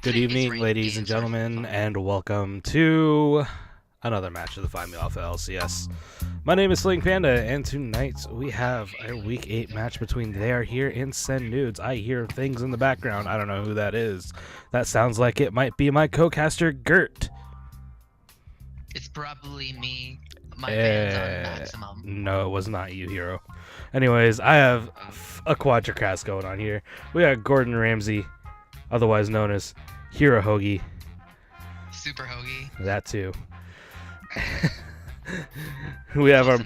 Good evening, ladies and gentlemen, and welcome to another match of the Find Me Alpha LCS. My name is Sling Panda, and tonight we have a Week 8 match between They Are Here and Send Nudes. I hear things in the background. I don't know who that is. That sounds like it might be my co-caster, Gert. It's probably me. My band's on maximum. No, it was not you, Hero. Anyways, I have a quadricast going on here. We got Gordon Ramsay, otherwise known as Hero Hoagie. Super Hoagie. That too. we have our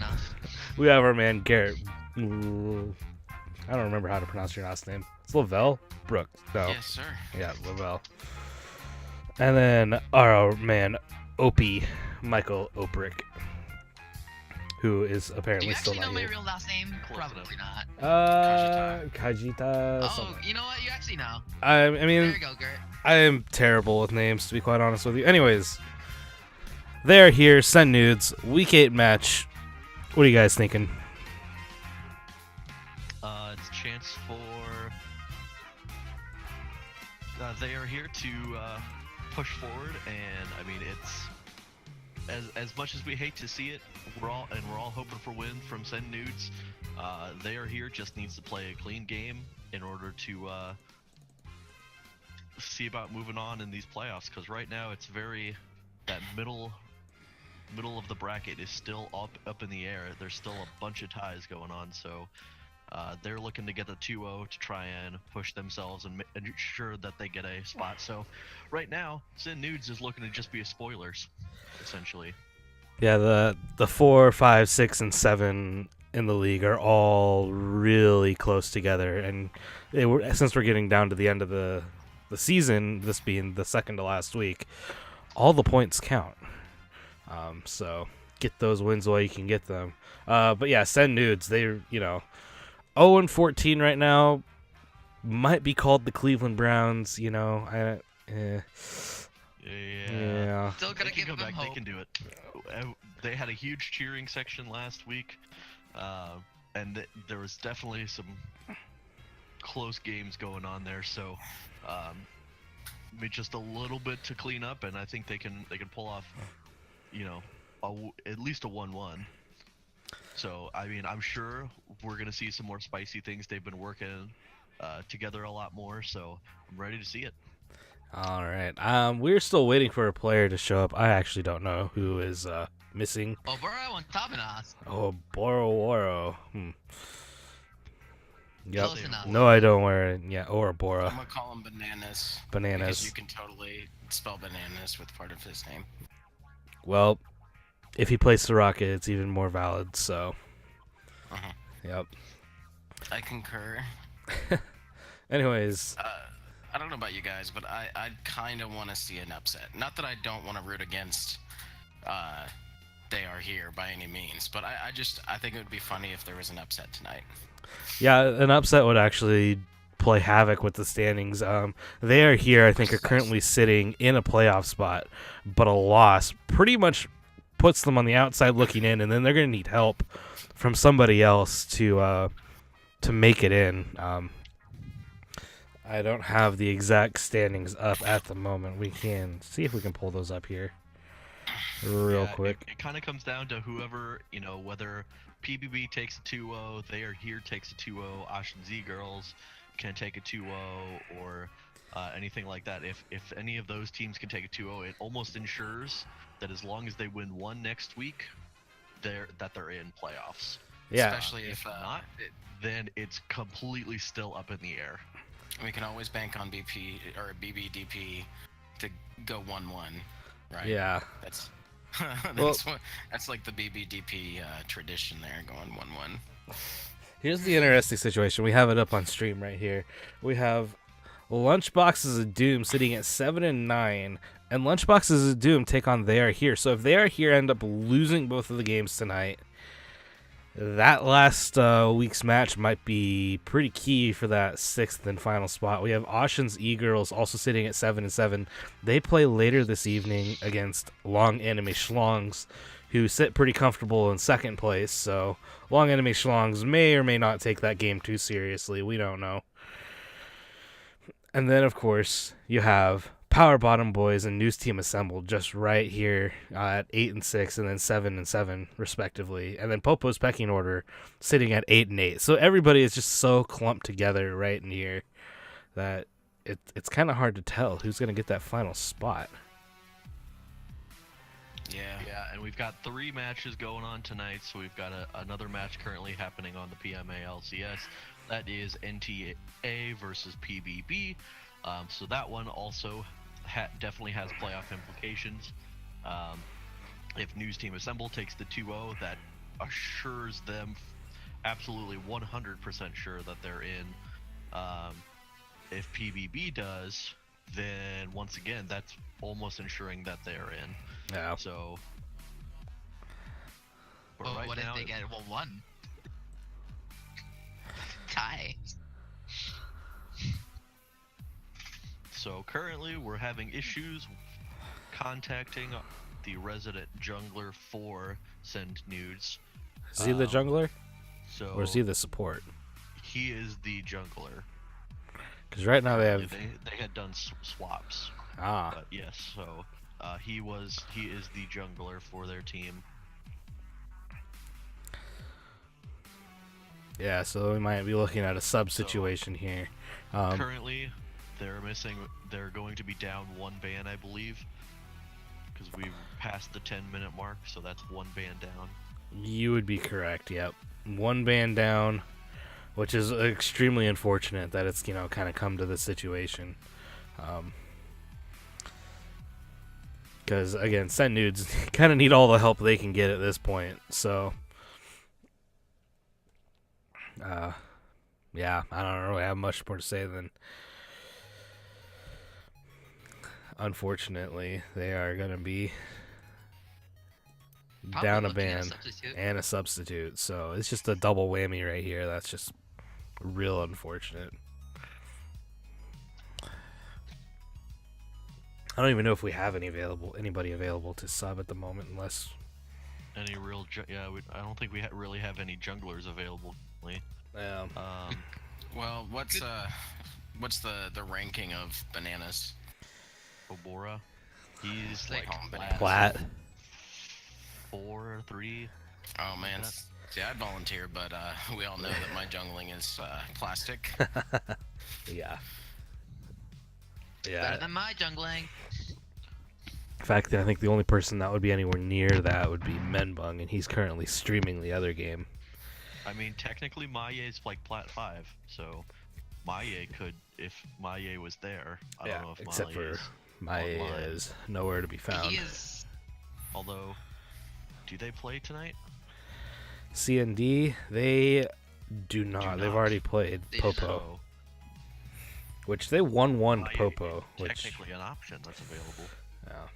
man Garrett. I don't remember how to pronounce your last name. It's Lavelle Brooks. No. Yes, sir. Yeah, Lavelle. And then our man Opie, Michael Oprick, who is apparently still not here. Do you actually know my real last name? Probably not. Kajita. Oh, something. you know what? You actually know. I mean, There you go, Gert. I am terrible with names, to be quite honest with you. Anyways, they're here. Send Nudes. Week 8 match. What are you guys thinking? It's a chance for They Are Here to push forward, and I mean it's as much as we hate to see it, we're all hoping for win from Send Nudes. They Are Here just needs to play a clean game in order to see about moving on in these playoffs, because right now it's that middle of the bracket is still up in the air. There's still a bunch of ties going on, so they're looking to get the 2-0 to try and push themselves and ensure that they get a spot. So right now, Send Nudes is looking to just be a spoilers, essentially. Yeah, the 4, 5, 6, and 7 in the league are all really close together, and since we're getting down to the end of the season, this being the second to last week, all the points count. So get those wins while you can get them. But yeah, Send Nudes, they're 0-14 right now. Might be called the Cleveland Browns. Yeah. Still gotta give them back. hope. They can do it. They had a huge cheering section last week, and there was definitely some close games going on there. So, just a little bit to clean up, and I think they can pull off, at least a 1-1. So, I mean, I'm sure we're gonna see some more spicy things. They've been working together a lot more, so I'm ready to see it. All right. We're still waiting for a player to show up. I actually don't know who is missing. Oboro and Tabanas. Oh, Boro. Yep. Close enough. No, I don't wear it. Yeah, Ouroboros. I'm gonna call him Bananas. Bananas. Because you can totally spell bananas with part of his name. Well, if he plays the Rocket, it's even more valid. So. Uh-huh. Yep. I concur. Anyways. I don't know about you guys, but I kind of want to see an upset. Not that I don't want to root against They Are Here by any means, but I think it would be funny if there was an upset tonight. Yeah, an upset would actually play havoc with the standings. They Are Here, I think, are currently sitting in a playoff spot, but a loss pretty much puts them on the outside looking in, and then they're going to need help from somebody else to make it in. I don't have the exact standings up at the moment. We can see if we can pull those up here real quick. It kind of comes down to whoever, whether PBB takes a 2-0, They Are Here takes a 2-0, Ash and Z Girls can take a 2-0, or anything like that. If any of those teams can take a 2-0, it almost ensures that as long as they win one next week, they're in playoffs. Yeah. Especially if not, then it's completely still up in the air. We can always bank on BP or BBDP to go 1-1, right? Yeah. That's Well, that's like the BBDP tradition there, going 1-1. Here's the interesting situation. We have it up on stream right here. We have Lunchboxes of Doom sitting at 7-9, and Lunchboxes of Doom take on They Are Here. So if They Are Here end up losing both of the games tonight, that last week's match might be pretty key for that 6th and final spot. We have Ocean's E-Girls also sitting at 7-7. They play later this evening against Long Anime Schlongs, who sit pretty comfortable in 2nd place. So Long Anime Schlongs may or may not take that game too seriously. We don't know. And then, of course, you have Power Bottom Boys and News Team Assembled just right here at 8 and 6, and then 7 and 7 respectively, and then Popo's pecking order sitting at 8 and 8. So everybody is just so clumped together right in here that it's kind of hard to tell who's gonna get that final spot. Yeah, and we've got 3 matches going on tonight. So we've got another match currently happening on the PMA LCS. That is NTA versus PBB. So that one also definitely has playoff implications. If News Team Assemble takes the 2-0, that assures them absolutely 100% sure that they're in. If PBB does, then once again, that's almost ensuring that they're in. Yeah. So, but Well, right what now, if they get 1-1? Tie. so currently we're having issues contacting the resident jungler for send nudes. Is he the jungler, So or is he the support? he is the jungler. Because right now they have They had done swaps, but yes. So he is the jungler for their team. yeah. So we might be looking at a sub situation here. Currently, they're going to be down 1 ban, I believe, because we passed the 10-minute mark. So that's 1 ban down. You would be correct. Yep, 1 ban down, which is extremely unfortunate that it's kind of come to this situation. Because again, Send Nudes kind of need all the help they can get at this point. So, yeah, I don't really have much more to say than, unfortunately, they are gonna be Probably down a looking at ban substitute. and a substitute. So it's just a double whammy right here. That's just real unfortunate. I don't even know if we have anybody available to sub at the moment, unless Any real I don't think we really have any junglers available. Well, what's the ranking of Bananas? Obora, he's They like call him Bananas. Plat. 4, 3. Oh man, see, I'd volunteer, but we all know that my jungling is plastic. Yeah. Better Yeah. than my jungling. In fact, I think the only person that would be anywhere near that would be Menbung, and he's currently streaming the other game. I mean, technically, Maye is like Plat 5, so Maye could, if Maye was there. I don't know if except Maye for is Maye online. is nowhere to be found. He is. Although, do they play tonight? CND, they do not. They've not. already played They do Popo, So, which they 1-1 Maye Popo, is which technically an option that's available. yeah.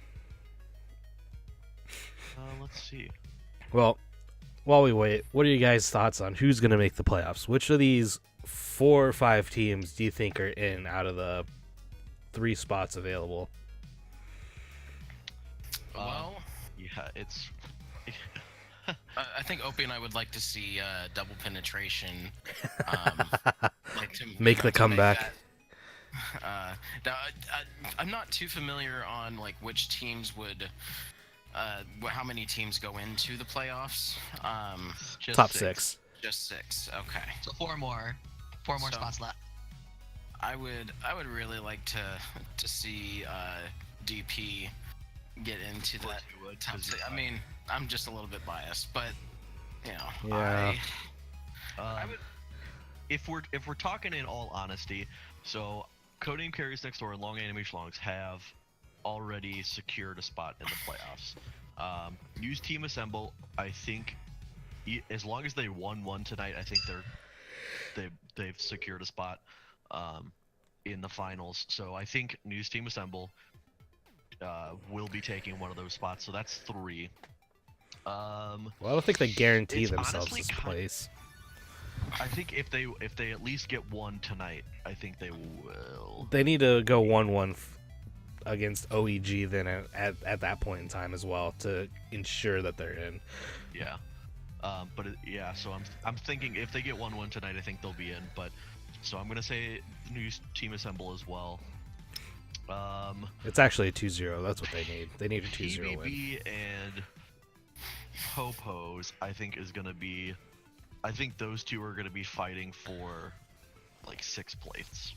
Let's see. Well, while we wait, what are you guys' thoughts on who's going to make the playoffs? Which of these 4 or 5 teams do you think are in out of the 3 spots available? Well, Yeah, it's. I think Opie and I would like to see double penetration. Make the comeback. Now, I'm not too familiar on like which teams would, how many teams go into the playoffs. Just Top 6. 6. Just 6. Okay. So 4 more. 4 more So- spots left. I would really like to see DP get into that top 6. I mean, I'm just a little bit biased, but you know, Yeah. If we're talking in all honesty, so Codename Carries Next Door and Long Anime Schlongs have already secured a spot in the playoffs. Use Team Assemble, I think, as long as they won one tonight, I think they've secured a spot in the finals. So I think News Team Assemble will be taking one of those spots. So that's 3. Well, I don't think they guarantee It's themselves honestly this kind- place. I think if they at least get one tonight, I think they will. They need to go 1-1 against OEG then at that point in time as well to ensure that they're in. Yeah. Yeah. So I'm thinking if they get 1-1 tonight, I think they'll be in. But so I'm gonna say News Team Assemble as well. It's actually a 2-0. That's what they need. They need a 2-0 win. PBB and Popos, I think, is going to be. I think those two are going to be fighting for like 6th place.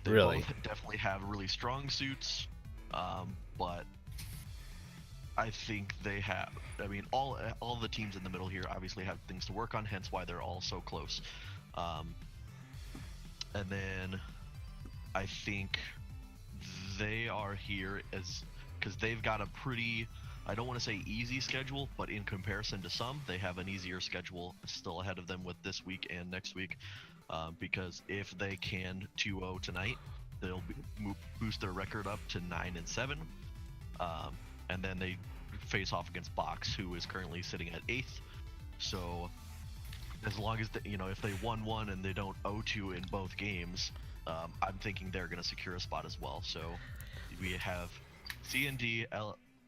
They Really? both definitely have really strong suits, but I think they have. I mean, all the teams in the middle here obviously have things to work on, hence why they're all so close. And then I think they are here as because they've got a pretty, I don't want to say easy schedule, but in comparison to some, they have an easier schedule still ahead of them with this week and next week. Because if they can 2-0 tonight, they'll boost their record up to 9-7, and then they face off against Box, who is currently sitting at 8th. So as long as if they 1-1 and they don't 0-2 in both games, I'm thinking they're going to secure a spot as well. So we have CND,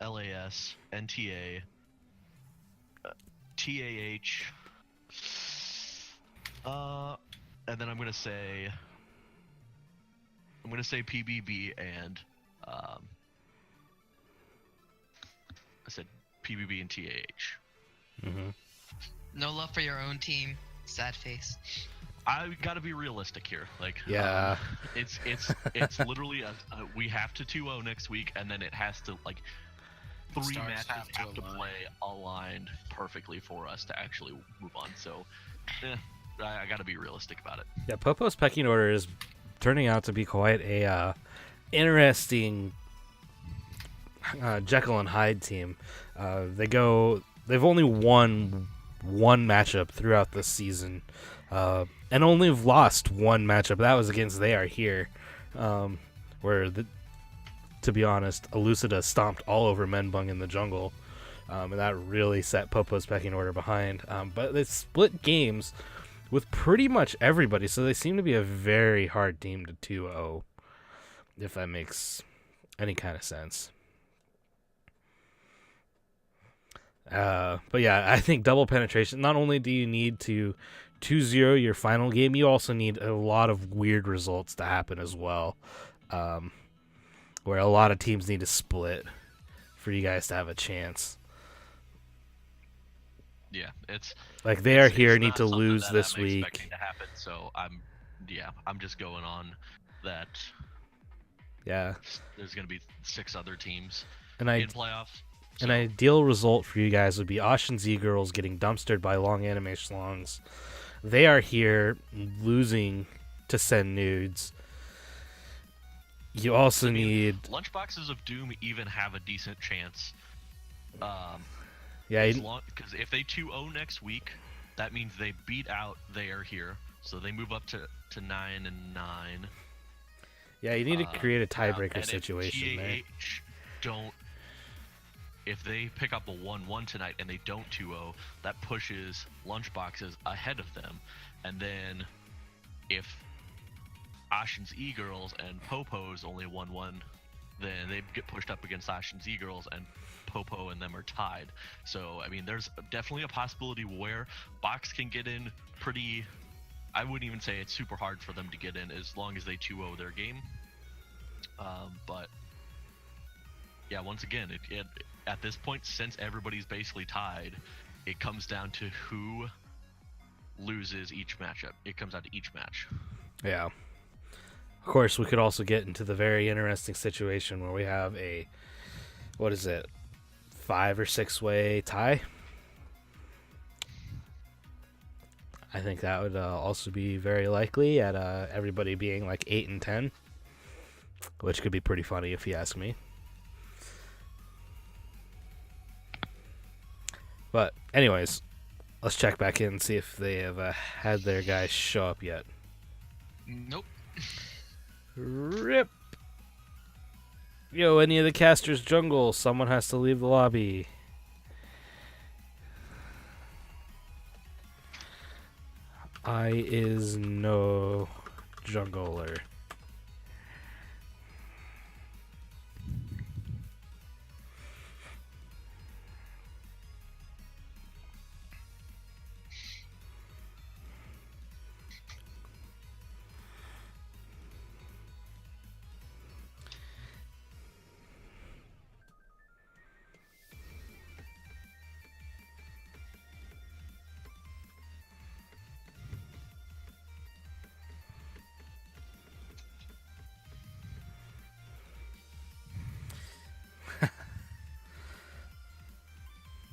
LAS, NTA, TAH, and then I'm gonna say PBB and I said PBB and TAH. Mm-hmm. No love for your own team. Sad face. I gotta be realistic here. Like, Yeah. It's literally we have to 2-0 next week, and then it has to like 3 Stars matches have to play aligned perfectly for us to actually move on. So, I gotta be realistic about it. Yeah, Popo's pecking order is turning out to be quite a interesting Jekyll and Hyde team. They've only won one matchup throughout the season, and only have lost one matchup. That was against They Are Here, where, to be honest, Elucida stomped all over Menbung in the jungle, and that really set Popo's pecking order behind. But they split games with pretty much everybody, so they seem to be a very hard team to 2-0, if that makes any kind of sense. But yeah, I think double penetration, not only do you need to 2-0 your final game, you also need a lot of weird results to happen as well, where a lot of teams need to split for you guys to have a chance. Yeah, it's like They Are Here need not to something lose that this I'm week. expecting to happen, so I'm just going on that. Yeah, There's gonna be 6 other teams in playoffs. An ideal result for you guys would be Osh and Z Girls getting dumpstered by Long Anime Schlongs. They Are Here losing to Send Nudes. You also need Lunchboxes of Doom even have a decent chance. Yeah, because if they 2-0 next week, that means they beat out They Are Here, so they move up to 9-9. Yeah, you need to create a tiebreaker and situation there. If they pick up a 1-1 tonight and they don't 2-0, that pushes Lunchboxes ahead of them. And then if Ashen's E-Girls and Popo's only 1-1, then they get pushed up against Ashen's E-Girls, and Popo and them are tied. So, I mean, there's definitely a possibility where Box can get in pretty... I wouldn't even say it's super hard for them to get in as long as they 2-0 their game. But, yeah, once again, it at this point, since everybody's basically tied, it comes down to who loses each matchup. It comes down to each match. Yeah. Of course, we could also get into the very interesting situation where we have a, 5 or 6 way tie? I think that would also be very likely at everybody being like 8 and 10, which could be pretty funny if you ask me. But anyways, let's check back in and see if they have had their guys show up yet. Nope. RIP. Yo, any of the casters jungle, someone has to leave the lobby. I is no jungler.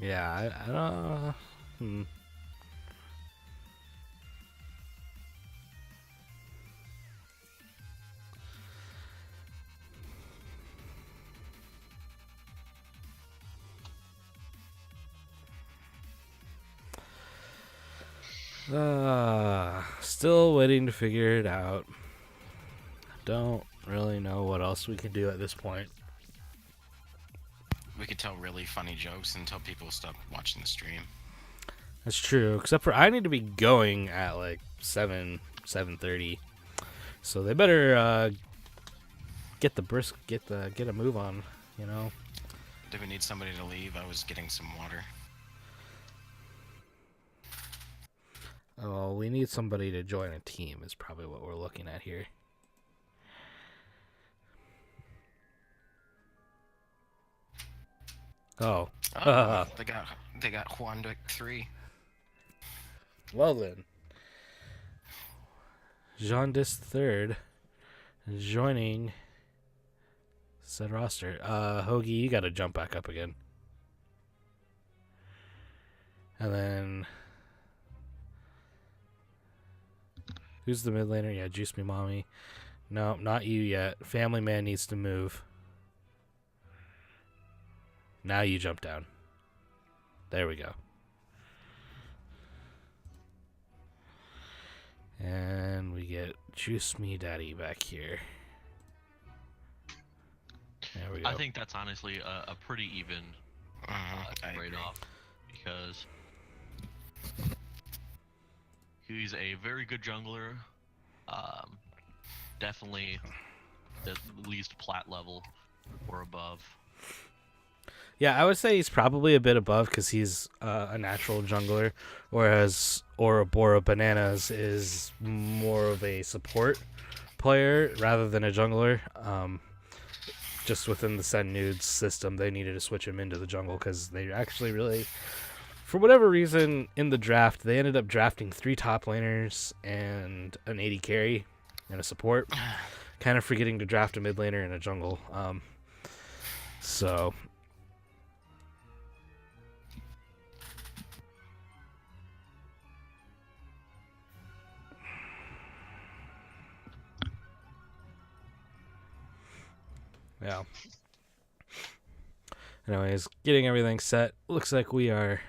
Yeah, I don't. Still waiting to figure it out. Don't really know what else we can do at this point. We could tell really funny jokes until people stop watching the stream. That's true, except for I need to be going at like 7:30, so they better get a move on. You know. Do we need somebody to leave? I was getting some water. Oh, we need somebody to join a team is probably what we're looking at here. Oh. They got Juan Dick 3. Well then. Jaundice third joining said roster. Hoagie, you gotta jump back up again. And then who's the mid laner? Yeah, Juice Me Mommy. No, not you yet. Family Man needs to move. Now you jump down. There we go. And we get Juice Me Daddy back here. There we go. I think that's honestly a pretty even trade-off because he's a very good jungler. Definitely at least plat level or above. Yeah, I would say he's probably a bit above because he's a natural jungler, whereas Ouroboros Bananas is more of a support player rather than a jungler. Just within the Sen Nudes system, they needed to switch him into the jungle because they actually really, for whatever reason, in the draft, they ended up drafting 3 top laners and an AD carry and a support, kind of forgetting to draft a mid laner and a jungle. So... yeah. Anyways, getting everything set. Looks like we are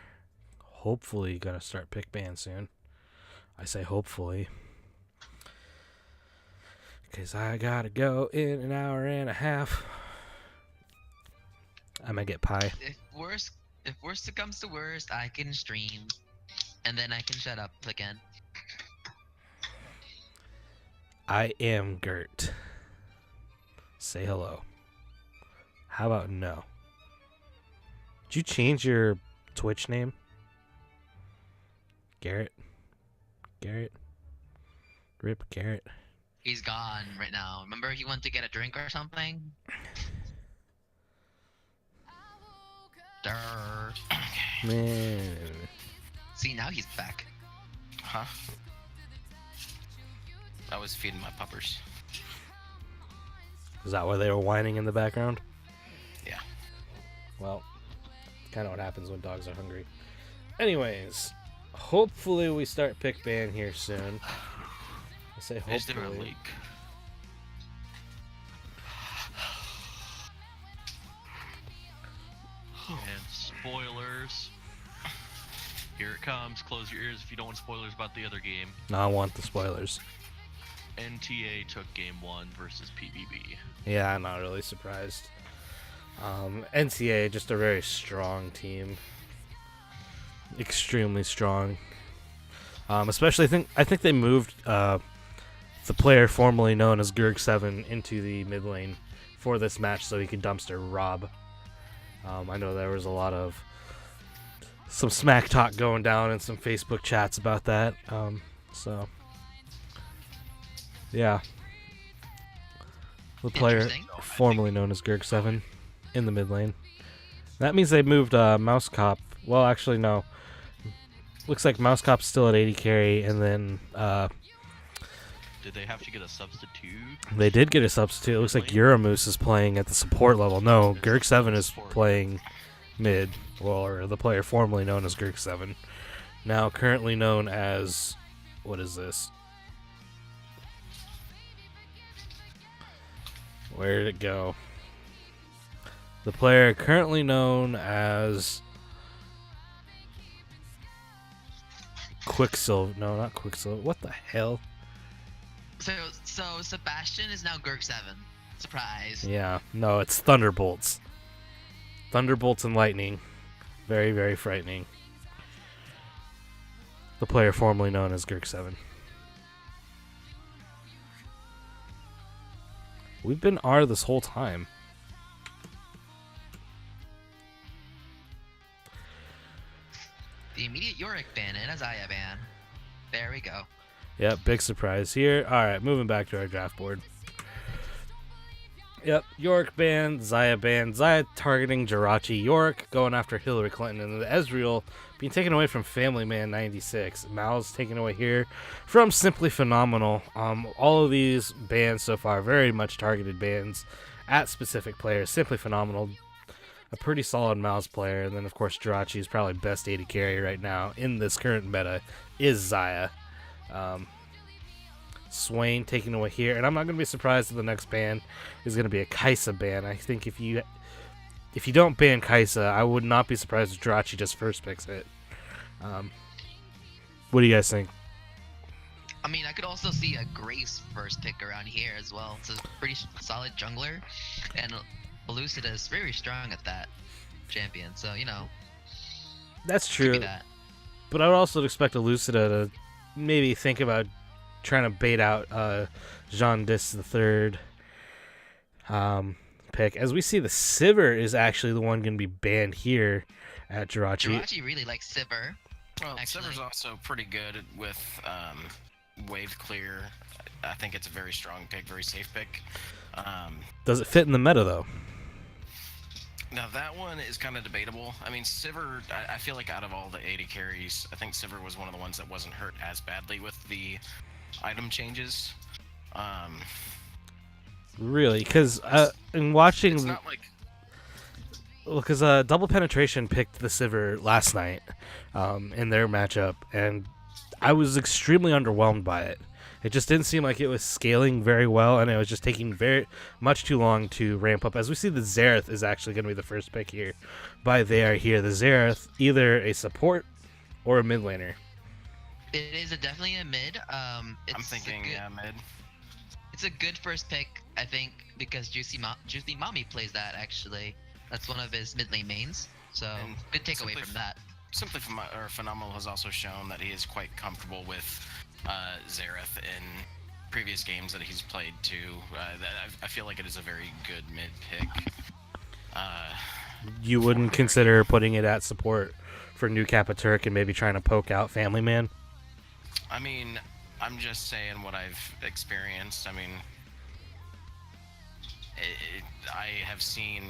hopefully going to start pick ban soon. I say hopefully. Because I got to go in an hour and a half. I might get pie. If worst comes to worst, I can stream, and then I can shut up again. I am Gert. Say hello. How about no? Did you change your Twitch name? Garrett? Rip Garrett. He's gone right now. Remember he went to get a drink or something? Durr. Man. See, now he's back. Huh? I was feeding my puppers. Is that why they were whining in the background? Yeah. Well, kind of what happens when dogs are hungry. Anyways, hopefully we start pick ban here soon. I say hopefully. Is there a leak? And spoilers. Here it comes. Close your ears if you don't want spoilers about the other game. No, I want the spoilers. NTA took game 1 versus PBB. Yeah, I'm not really surprised. NCA, just a very strong team. Extremely strong. Especially, I think they moved the player formerly known as Gurg7 into the mid lane for this match so he could dumpster Rob. I know there was a lot of some smack talk going down in some Facebook chats about that. So, yeah. The player formerly known as Gurg7 in the mid lane. That means they moved Mouse Cop. Well, actually, no. Looks like Mouse Cop's still at 80 carry, and then Did they have to get a substitute? they did get a substitute. It looks like Uramoose is playing at the support level. No, Gurg7 is playing mid, or the player formerly known as Gurk7, now currently known as, what is this? Where did it go? The player currently known as Quicksilver. No, not Quicksilver. What the hell? So Sebastian is now Gurk7. Surprise. Yeah, no, it's Thunderbolts. Thunderbolts and lightning. Very, very frightening. The player formerly known as Gurk7. We've been R this whole time. The immediate Yorick ban and a Zaya ban. There we go. Yep, big surprise here. Alright, moving back to our draft board. Yep, York banned, Zaya banned, Zaya targeting Jirachi, York going after Hillary Clinton, and the Ezreal being taken away from Family Man 96. Mal's taken away here from Simply Phenomenal. All of these bans so far, very much targeted bans at specific players. Simply Phenomenal, a pretty solid Mal's player, and then of course Jirachi's probably best AD carry right now in this current meta is Zaya. Swain taken away here, and I'm not going to be surprised if the next ban is going to be a Kaisa ban. I think if you don't ban Kaisa, I would not be surprised if Jirachi just first picks it. What do you guys think? I mean, I could also see a Grace first pick around here as well. It's a pretty solid jungler, and Elucida is very strong at that champion. So That's could true. be that. But I would also expect Elucida to maybe think about trying to bait out Jaundice the third pick. As we see, the Sivir is actually the one going to be banned here at Jirachi. Jirachi really likes Sivir. Well, Actually. Sivir's also pretty good with wave clear. I think it's a very strong pick, very safe pick. Does it fit in the meta, though? Now that one is kind of debatable. I mean, Sivir, I feel like out of all the AD carries, I think Sivir was one of the ones that wasn't hurt as badly with the item changes. Really? Because in watching... It's not like... Well, because Double Penetration picked the Sivir last night in their matchup, and I was extremely underwhelmed by it. It just didn't seem like it was scaling very well, and it was just taking very much too long to ramp up. As we see, the Xerath is actually going to be the first pick here. By they are here, the Xerath, either a support or a mid laner. It is definitely a mid. I'm thinking mid. It's a good first pick, I think, because Juicy Mommy plays that, actually. That's one of his mid lane mains, so And good takeaway from that. Simply Phenomenal has also shown that he is quite comfortable with Xerath in previous games that he's played too. I feel like it is a very good mid pick. You wouldn't consider putting it at support for New Capaturk and maybe trying to poke out Family Man? I mean, I'm just saying what I've experienced. I mean, I have seen...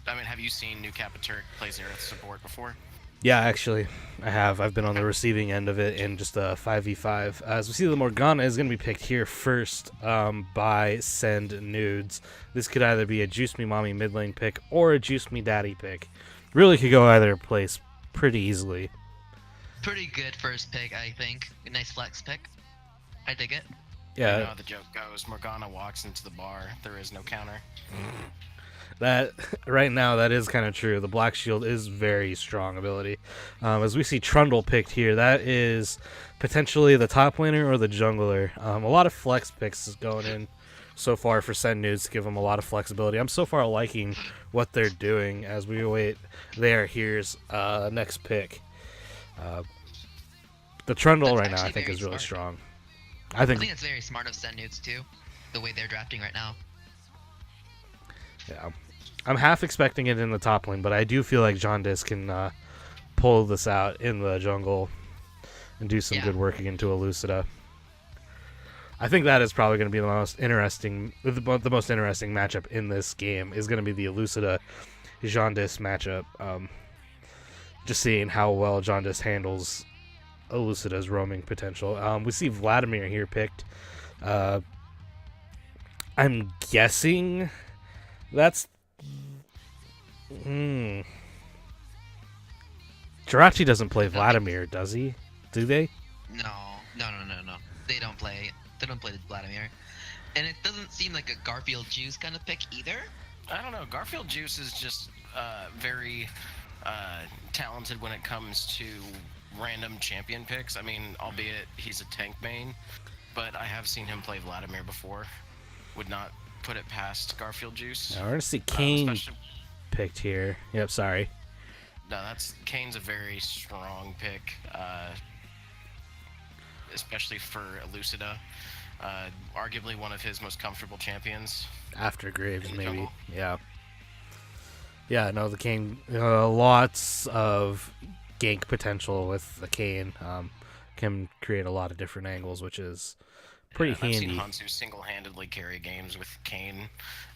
I mean, have you seen New Capaturk play Xerath support before? Yeah, actually, I have. I've been on the receiving end of it in just a 5v5. As we see, the Morgana is going to be picked here first by Send Nudes. This could either be a Juice Me Mommy mid lane pick or a Juice Me Daddy pick. Really could go either place pretty easily. Pretty good first pick, I think. A nice flex pick. I dig it. Yeah. You know how the joke goes, Morgana walks into the bar, there is no counter. That right now, that is kind of true. The Black Shield is very strong ability. As we see Trundle picked here, that is potentially the top laner or the jungler. A lot of flex picks is going in so far for Send Nudes to give them a lot of flexibility. I'm so far liking what they're doing as we await here's next pick. The Trundle That's right now, I actually think, very is really smart. strong. I think it's very smart of Send Nudes too, the way they're drafting right now. Yeah, I'm half expecting it in the top lane, but I do feel like Jaundice can pull this out in the jungle and do some good work into Elucida. I think that is probably going to be the most interesting matchup in this game is going to be the Elucida Jaundice matchup. Just seeing how well Jaundice handles Elucida's roaming potential. We see Vladimir here picked. I'm guessing that's... Jirachi doesn't play Vladimir, does he? Do they? No. They don't play. They don't play Vladimir, and it doesn't seem like a Garfield Juice kind of pick either. I don't know. Garfield Juice is just very talented when it comes to random champion picks. I mean, albeit he's a tank main, but I have seen him play Vladimir before. Would not put it past Garfield Juice. I want to see Kane Especially- picked here. Yep, sorry. No, Kane's a very strong pick, especially for Elucida. Arguably one of his most comfortable champions. After Graves, In maybe. jungle. Yeah. Yeah, no, the Kane. Lots of gank potential with the Kane. Can create a lot of different angles, which is pretty I've seen handy. Hansu single-handedly carry games with Kane.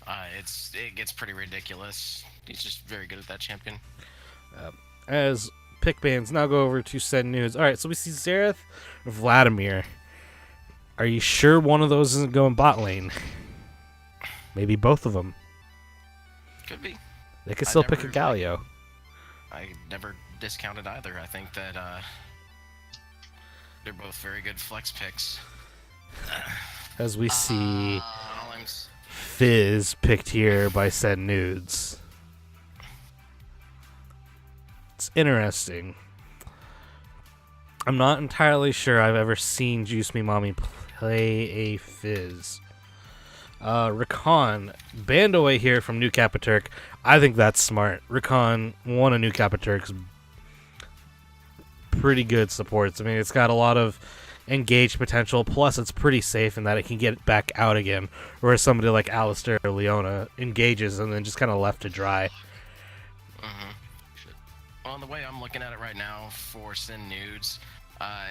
It gets pretty ridiculous. He's just very good at that champion. As pick bands now go over to send nudes. All right, so we see Xerath, Vladimir. Are you sure one of those isn't going bot lane? Maybe both of them. Could be. They could I still pick a never- Galio. I never discounted either. I think that they're both very good flex picks. As we see All I'm s- Fizz picked here by Send Nudes. It's interesting. I'm not entirely sure I've ever seen Juice Me Mommy play a Fizz. Rakan banned away here from New Capiturk. I think that's smart. Rakan, one of New Capiturk's pretty good supports. I mean, it's got a lot of engaged potential, plus it's pretty safe in that it can get back out again, whereas somebody like Alistair or Leona engages and then just kind of left to dry. Well, the way I'm looking at it right now for Send Nudes,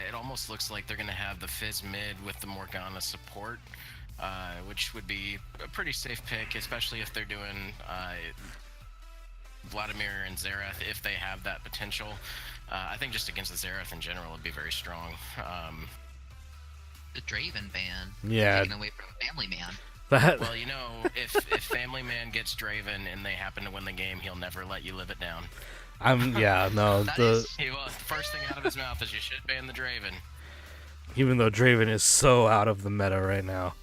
it almost looks like they're going to have the Fizz mid with the Morgana support, which would be a pretty safe pick, especially if they're doing Vladimir and Xerath, if they have that potential. I think just against the Xerath in general would be very strong. The Draven ban. Yeah. Taken away from Family Man. That Well, you know, if Family Man gets Draven and they happen to win the game, he'll never let you live it down. That is- He will. First thing out of his mouth is you should ban the Draven. even though Draven is so out of the meta right now.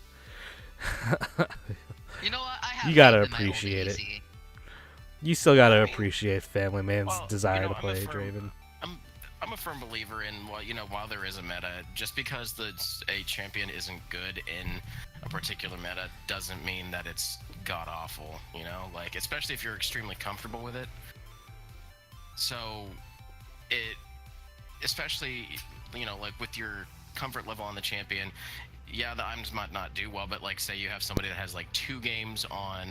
You know what? I have You gotta faith in my old appreciate it. AC. You still gotta appreciate Family Man's Well, desire you know, to I'm a play firm- Draven. I'm a firm believer in while there is a meta, just because a champion isn't good in a particular meta doesn't mean that it's god awful. You know, like especially if you're extremely comfortable with it. So, especially like with your comfort level on the champion, yeah, the items might not do well, but like say you have somebody that has like 2 games on,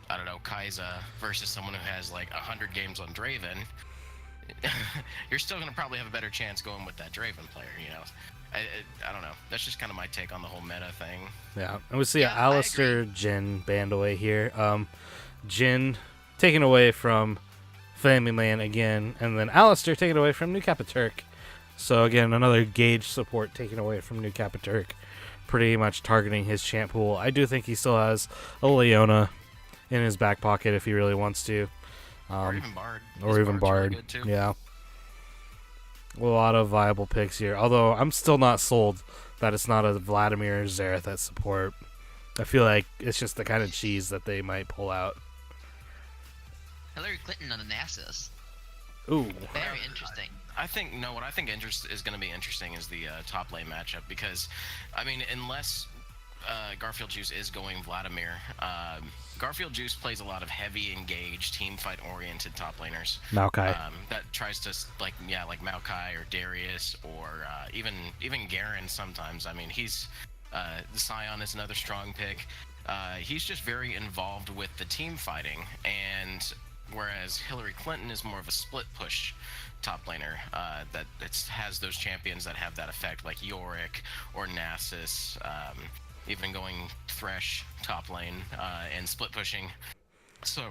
I don't know, Kai'Sa versus someone who has like 100 games on Draven. You're still gonna probably have a better chance going with that Draven player, you know. I don't know. That's just kind of my take on the whole meta thing. Yeah, and we see Yeah, I Alistair Jin banned away here. Jin taken away from Family Man again, and then Alistair taken away from New Capiturk. So again, another Gage support taken away from New Capiturk, pretty much targeting his champ pool. I do think he still has a Leona in his back pocket if he really wants to. Or even Bard. Or His even Bard's really Bard. good too. Yeah. A lot of viable picks here. Although I'm still not sold that it's not a Vladimir or Xerath at support. I feel like it's just the kind of cheese that they might pull out. Hillary Clinton on the Nasus. Ooh. Very interesting. What I think is going to be interesting is the top lane matchup, because, I mean, unless Garfield Juice is going Vladimir, Garfield Juice plays a lot of heavy engaged team fight oriented top laners. Maokai. That tries to like Maokai or Darius or even Garen sometimes. I mean, he's the Scion is another strong pick. He's just very involved with the team fighting, and whereas Hillary Clinton is more of a split push top laner that has those champions that have that effect, like Yorick or Nasus, even going Thresh top lane and split pushing. So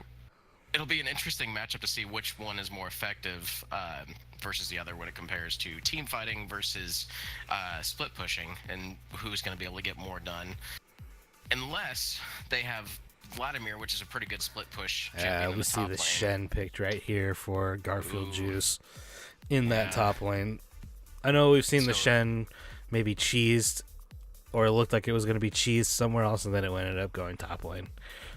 it'll be an interesting matchup to see which one is more effective versus the other when it compares to team fighting versus split pushing, and who's going to be able to get more done. Unless they have Vladimir, which is a pretty good split push champion in We the see top the lane. Shen picked right here for Garfield Ooh. Juice. in that Yeah. top lane. I know we've seen the So- Shen maybe cheesed, or it looked like it was going to be cheesed somewhere else, and then it ended up going top lane.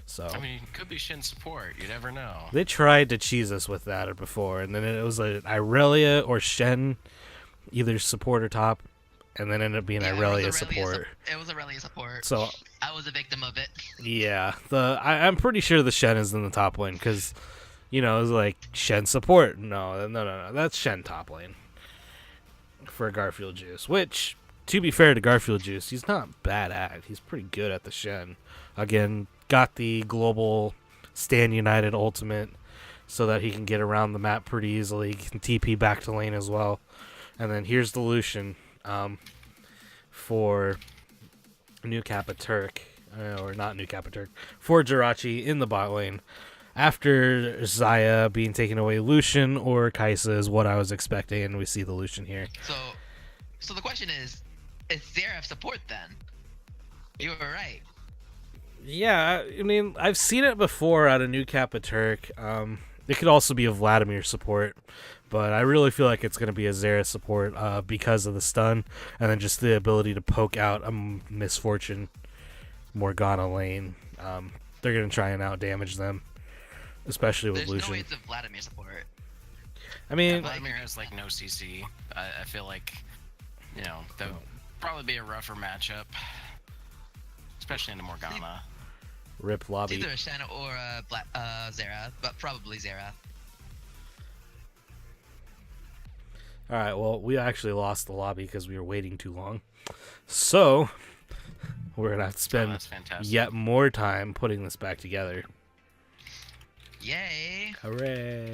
So I mean, it could be Shin support. You never know. they tried to cheese us with that before, and then it was like Irelia or Shen, either support or top, and then ended up being Yeah, Irelia support. It was Aurelia support. So I was a victim of it. yeah, I'm pretty sure the Shen is in the top lane because, you know, it's like Shen support. No, that's Shen top lane for Garfield Juice. Which, to be fair to Garfield Juice, he's not bad at. He's pretty good at the Shen. Again, got the global Stand United ultimate so that he can get around the map pretty easily. He can TP back to lane as well. And then here's the Lucian for New Kappa Turk. Or not New Kappa Turk. For Jirachi in the bot lane. After Xayah being taken away, Lucian or Kaisa is what I was expecting, and we see the Lucian here. So the question is Xerath support then? You were right. Yeah, I mean, I've seen it before out of New Kappa Turk. It could also be a Vladimir support, but I really feel like it's going to be a Xerath support because of the stun, and then just the ability to poke out a Misfortune Morgana lane. They're going to try and out-damage them, especially with There's Lucian. no way it's a Vladimir support. I mean, Yeah, Vladimir has like no CC. I feel like, you know, that would probably be a rougher matchup, especially into Morgana. rip It's lobby. either a Shen or a Xerath, but probably Xerath. All right, well, we actually lost the lobby because we were waiting too long. So, we're going to have to Oh, spend that's fantastic. yet more time putting this back together. Yay! Hooray!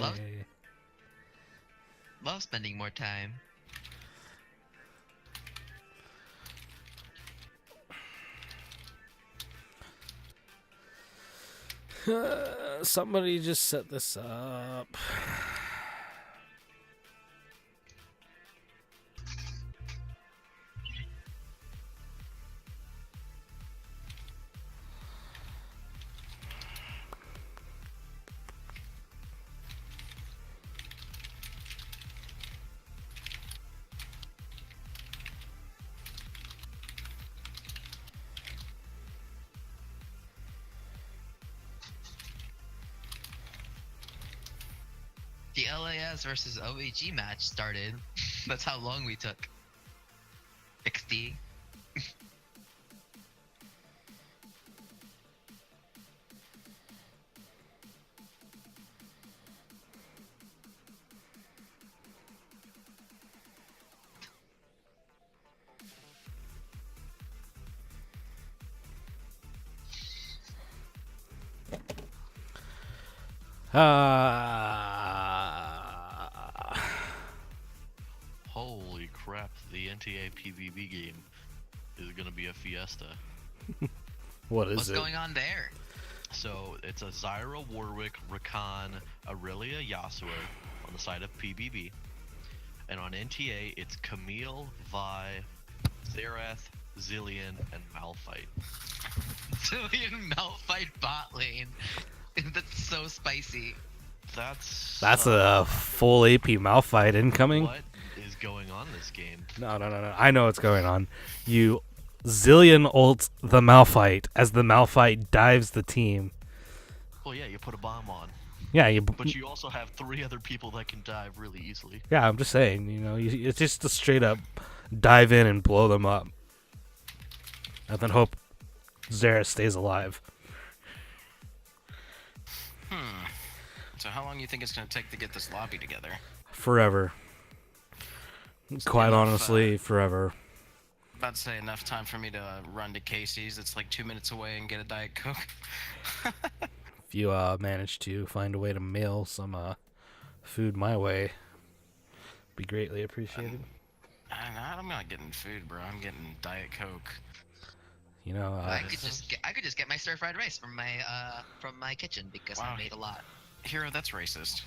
Love spending more time. Somebody just set this up. The LAS versus OAG match started. That's how long we took. XD. Holy crap, the NTA PvP game is gonna be a fiesta. What is What's it? going on there? So it's a Zyra, Warwick, Rakan, Aurelia, Yasuo on the side of PvP. And on NTA, it's Camille, Vi, Xerath, Zillion, and Malphite. Zillion Malphite bot lane. That's so spicy. That's a full AP Malphite incoming. what is going on in this game. No. I know what's going on. You Zillion ult the Malphite as the Malphite dives the team. Well, yeah, you put a bomb on, Yeah, but you also have 3 other people that can dive really easily. yeah, I'm just saying, you know, it's just a straight up dive in and blow them up. And then hope Xerath stays alive. So how long do you think it's going to take to get this lobby together? Forever. Quite enough, honestly, forever. About to say enough time for me to run to Casey's. It's like 2 minutes away and get a Diet Coke. If you manage to find a way to mail some food my way, be greatly appreciated. I'm not getting food, bro. I'm getting Diet Coke. You know, I could just get my stir fried rice from my kitchen because Wow. I made a lot. Hero, that's racist.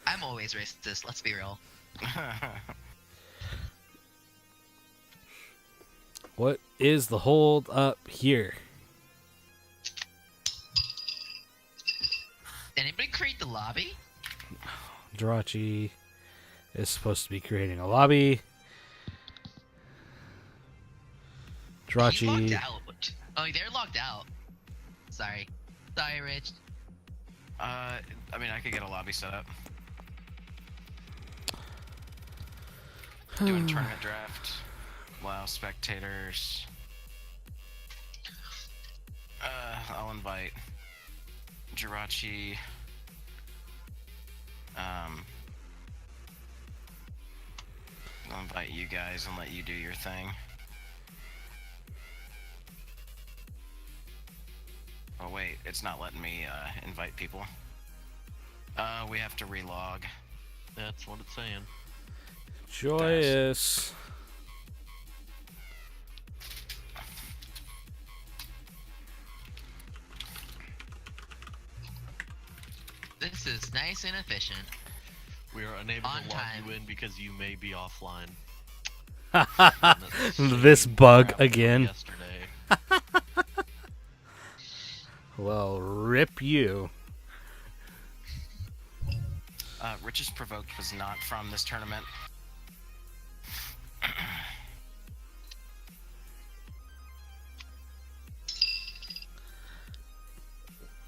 I'm always racist. Let's be real. what is the hold up here? Did anybody create the lobby? Jirachi is supposed to be creating a lobby. He logged Jirachi. out. Oh, they're logged out. Sorry. Sorry, Rich. I mean, I could get a lobby set up. Doing tournament draft. Allow spectators. I'll invite Jirachi. I'll invite you guys and let you do your thing. Oh wait, it's not letting me invite people. We have to relog. That's what it's saying. Joyous. This is nice and efficient. We are unable On to log time. you in because you may be offline. This bug Crap again. Yesterday. Well, rip you. Rich's Provoked was not from this tournament.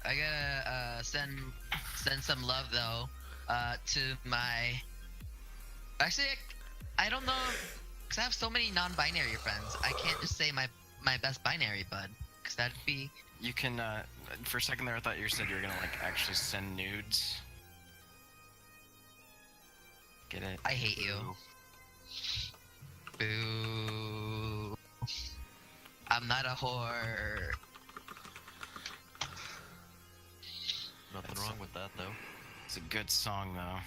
I gotta send some love though to my. Actually, I don't know, cause I have so many non-binary friends. I can't just say my best binary bud, cause that'd be. You can, for a second there, I thought you said you were gonna like actually send nudes. Get it? I hate you. Boo. I'm not a whore. Nothing wrong with that though. It's a good song though.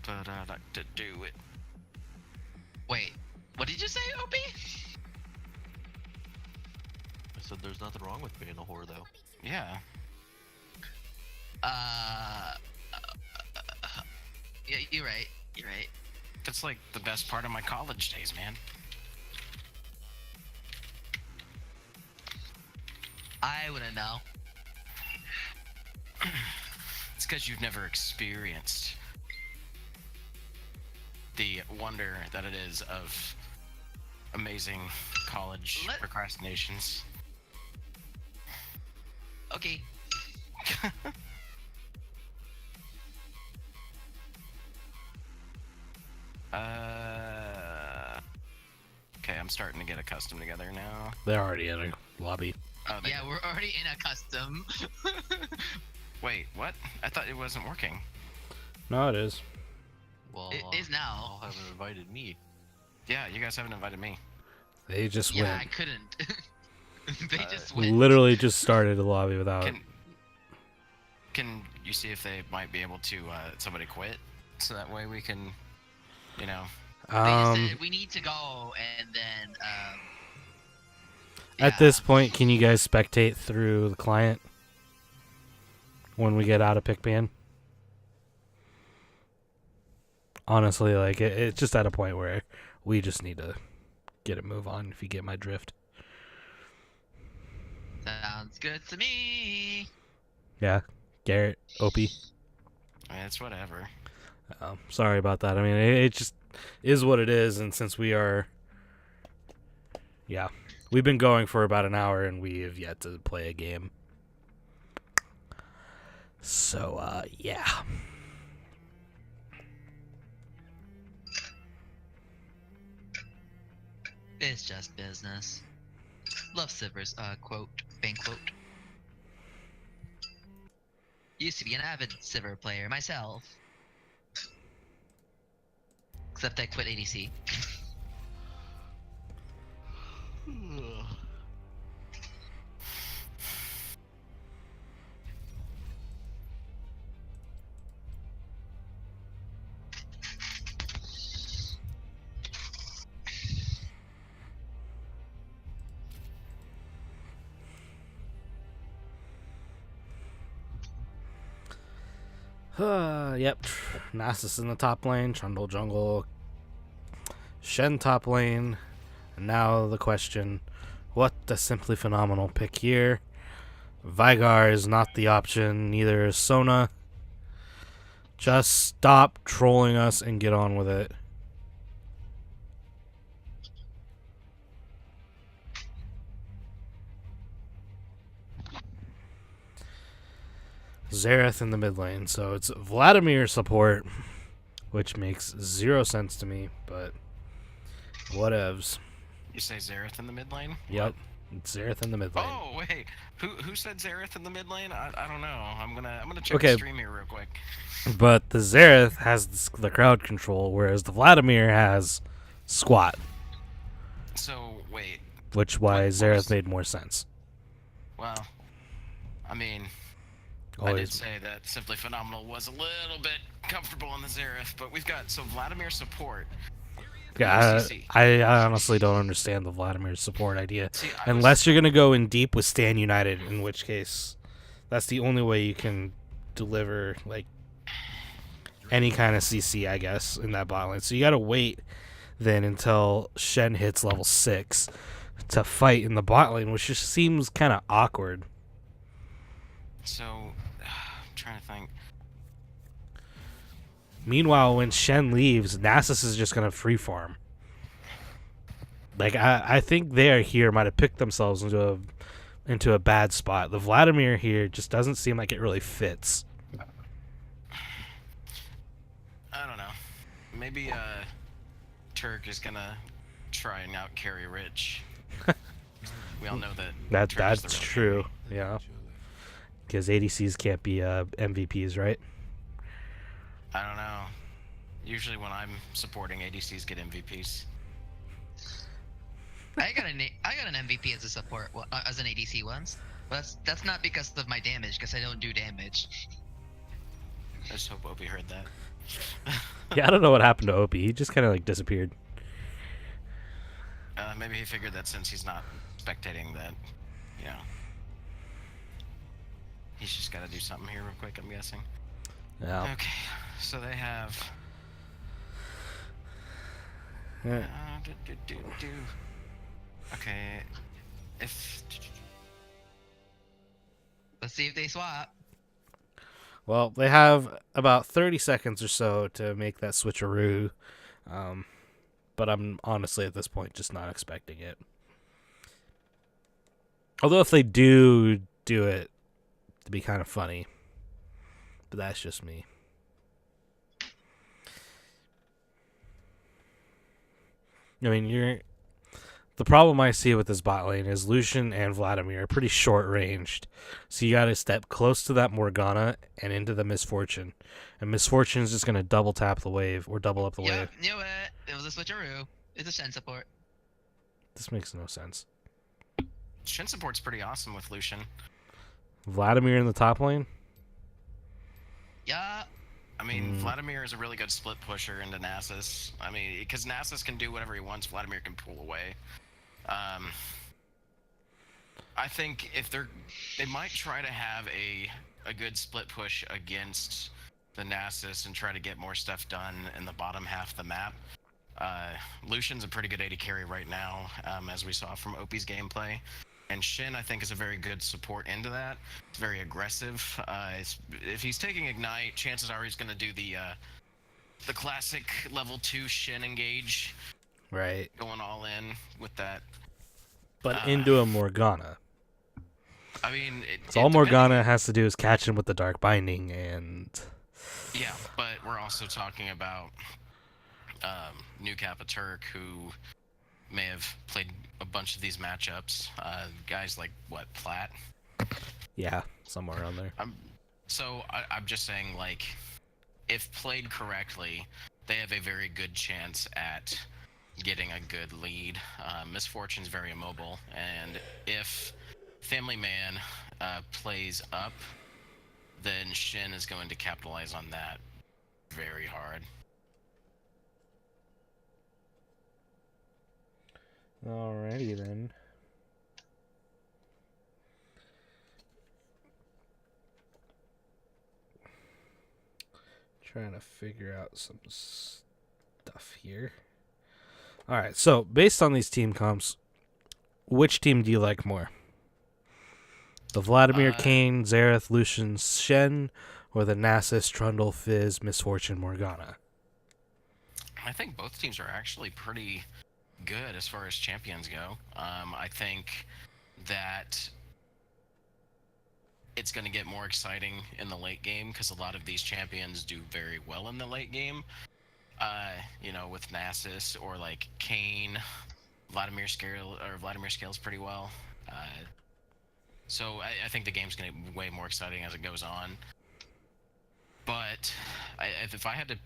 But I'd like to do it. Wait, what did you say, Opie? I said there's nothing wrong with being a whore though. Yeah. Yeah, you're right. You're right. That's like the best part of my college days, man. I wouldn't know. It's because you've never experienced the wonder that it is of amazing college procrastinations. Okay. Okay, I'm starting to get accustomed together now. They're already in a lobby. Oh, Yeah, we're already in a custom. Wait, what? I thought it wasn't working. No, it is. Well, It is now. y'all haven't invited me. Yeah, you guys haven't invited me. They just Yeah, I went. couldn't. They just went. Literally just started a lobby without. Can you see if they might be able to somebody quit, so that way we can, you know. They just Um, said we need to go, and then at yeah. this point, can you guys spectate through the client when we get out of PicBan? Honestly, like it's just at a point where we just need to get a move on. If you get my drift. Sounds good to me. Yeah, Garrett, Opie. I mean, it's whatever. Sorry about that. I mean, it just is what it is, and since we are, yeah, we've been going for about an hour, and we have yet to play a game. So, yeah. It's just business. Love Sivers, quote, bank quote. Used to be an avid Siver player myself. Except I quit ADC. Yep. Nasus in the top lane, Trundle jungle, Shen top lane, and now the question, what a simply phenomenal pick here. Vigar is not the option. Neither is Sona. Just stop trolling us and get on with it. Xerath in the mid lane, so it's Vladimir support, which makes 0 sense to me, but whatevs. You say Xerath in the mid lane? Yep, it's Xerath in the mid lane. Oh wait, who said Xerath in the mid lane? I don't know. I'm gonna check Okay. the stream here real quick. But the Xerath has the crowd control, whereas the Vladimir has squat, So wait, which why What Xerath was- made more sense. well, I mean, I Always. did say that Simply Phenomenal was a little bit comfortable on the Xerath, but we've got Vladimir support. Yeah, UCC. I honestly don't understand the Vladimir support idea. See, I Unless you're going to go in deep with Stan United, in which case that's the only way you can deliver like any kind of CC, I guess, in that bot lane. So you got to wait then until Shen hits level 6 to fight in the bot lane, which just seems kind of awkward. So, I'm trying to think. Meanwhile, when Shen leaves, Nasus is just going to free farm. Like, I think they here might have picked themselves into a bad spot. The Vladimir here just doesn't seem like it really fits. I don't know. Maybe Turk is gonna try and out carry Rich. We all know that. Turk is the That's real true. Yeah. Because ADCs can't be MVPs, right? I don't know. Usually when I'm supporting, ADCs get MVPs. I got an MVP as a support, as an ADC once. But that's not because of my damage, because I don't do damage. I just hope Opie heard that. Yeah, I don't know what happened to Opie. He just kind of like disappeared. Maybe he figured that since he's not spectating that, you know, he's just got to do something here real quick, I'm guessing. Yeah. Okay, so they have... Yeah. Okay, if... Let's see if they swap. Well, they have about 30 seconds or so to make that switcheroo. But I'm honestly at this point just not expecting it. Although if they do it, it'd be kind of funny. But that's just me. I mean, the problem I see with this bot lane is Lucian and Vladimir are pretty short ranged. So you gotta step close to that Morgana and into the Misfortune. And Misfortune is just gonna double tap the wave or double up the wave. Yep, knew it. It was a switcheroo. It's a Shen support. This makes no sense. Shin support's pretty awesome with Lucian. Vladimir in the top lane? Yeah. I mean, Vladimir is a really good split pusher into Nasus. I mean, because Nasus can do whatever he wants, Vladimir can pull away. I think if they might try to have a good split push against the Nasus and try to get more stuff done in the bottom half of the map. Lucian's a pretty good AD carry right now, as we saw from Opie's gameplay. And Shin, I think, is a very good support into that. It's very aggressive. If he's taking Ignite, chances are he's going to do the classic level 2 Shin engage. Right. Going all in with that. But into a Morgana. I mean, So all Morgana has to do is catch him with the Dark Binding and... Yeah, but we're also talking about New Kappa Turk, who may have played a bunch of these matchups. Guys like, what, Platt? Yeah, somewhere around there. I'm just saying, like, if played correctly, they have a very good chance at getting a good lead. Misfortune's very immobile, and if Family Man plays up, then Shin is going to capitalize on that very hard. Alrighty then. Trying to figure out some stuff here. Alright, so based on these team comps, which team do you like more? The Vladimir, Uh, Kane, Xerath, Lucian, Shen, or the Nasus, Trundle, Fizz, Misfortune, Morgana? I think both teams are actually pretty good as far as champions go. I think that it's going to get more exciting in the late game because a lot of these champions do very well in the late game. With Nasus or like Kane, Vladimir scales pretty well. So I think the game's going to get way more exciting as it goes on. But if I had to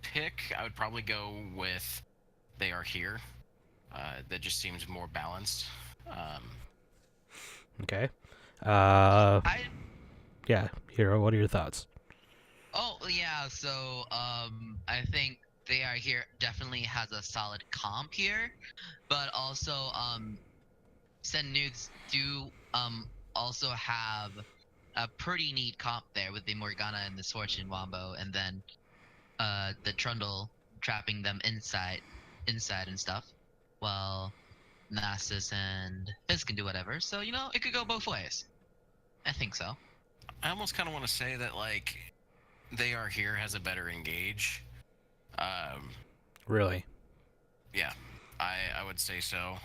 pick, I would probably go with They Are Here. That just seems more balanced. Okay. I Yeah, Hero, what are your thoughts? Oh yeah, so I think They Are Here definitely has a solid comp here, but also Sen Nudes do also have a pretty neat comp there with the Morgana and the Misfortune Wombo, and then the Trundle trapping them inside and stuff. While Nasus and Fizz can do whatever, so it could go both ways. I think so. I almost kind of want to say that like They Are Here has a better engage. Really? Yeah, I would say so.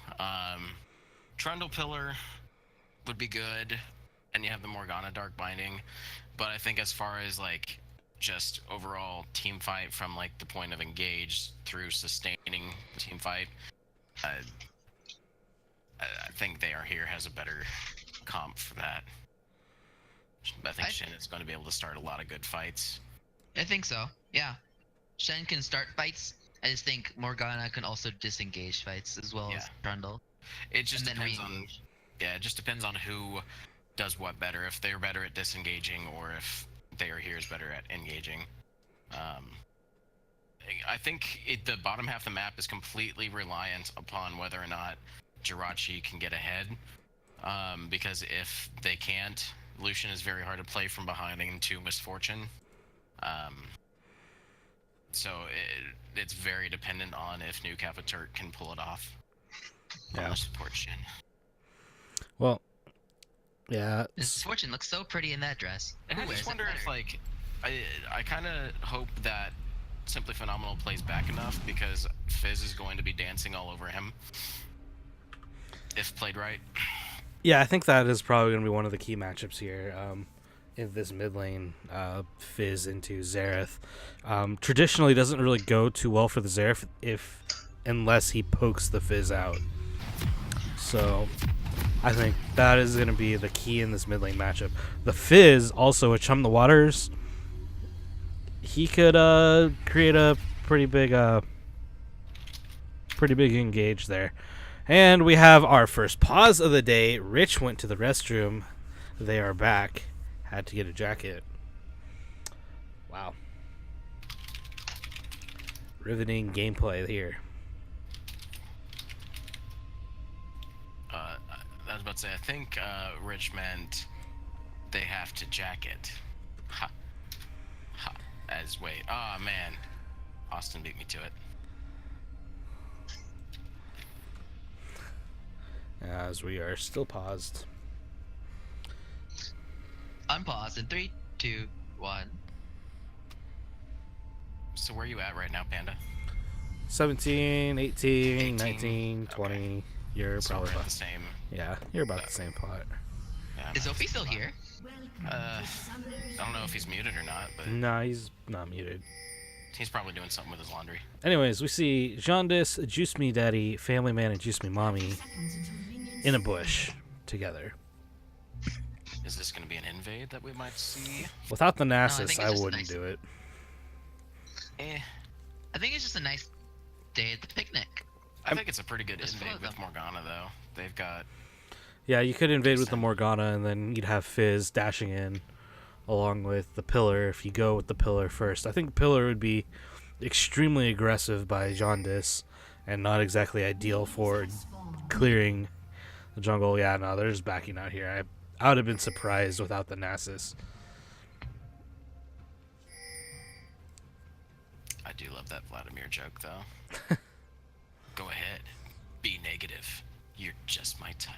Trundle Pillar would be good, and you have the Morgana Dark Binding. But I think as far as like just overall team fight from like the point of engage through sustaining team fight, I think They Are Here has a better comp for that. I think Shin is going to be able to start a lot of good fights. I think so. Yeah. Shen can start fights. I just think Morgana can also disengage fights as well as Trundle. It just And then depends on re-engage. it just depends on who does what better. If they're better at disengaging, or if They Are Here is better at engaging. I think the bottom half of the map is completely reliant upon whether or not Jirachi can get ahead. Because if they can't, Lucian is very hard to play from behind into Misfortune. So it's very dependent on if New Capiturk can pull it off. Yeah. On the support Shin. Well, yeah. Misfortune looks so pretty in that dress. And Who I wears just it wonder if better? like I kind of hope that Simply Phenomenal plays back enough, because Fizz is going to be dancing all over him if played right. Yeah, I think that is probably going to be one of the key matchups here in this mid lane, Fizz into Xerath. Traditionally, doesn't really go too well for the Xerath unless he pokes the Fizz out. So I think that is going to be the key in this mid lane matchup. The Fizz, also a Chum the Waters, he could create a pretty big engage there. And we have our first pause of the day. Rich went to the restroom. They are back. Had to get a jacket. Wow. Riveting gameplay here. I was about to say, I think Rich meant they have to jacket. Ha. Ha. Wait. Oh, man. Austin beat me to it. As we are still paused. Unpause in 3, 2, 1. So where are you at right now, Panda? 17, 18, 18, 19, 20. okay. You're So probably we're at about the same. Yeah, you're about the same plot. Yeah, Is Ophi still here? I don't know if he's muted or not, but Nah, he's not muted. he's probably doing something with his laundry. Anyways, we see Jaundice, Juice Me Daddy, Family Man, and Juice Me Mommy in a bush together. Is this going to be an invade that we might see? Without the think Nasus, it's I just wouldn't nice. do it. I think it's just a nice day at the picnic. I think it's a pretty good Just invade follow with them. Morgana, though. They've got... Yeah, you could invade with the Decent. Morgana, and then you'd have Fizz dashing in along with the Pillar if you go with the Pillar first. I think Pillar would be extremely aggressive by Jaundice and not exactly ideal for clearing the jungle. Yeah, no, they're just backing out here. I would have been surprised without the Nasus. I do love that Vladimir joke, though. Go ahead. Be negative. You're just my type.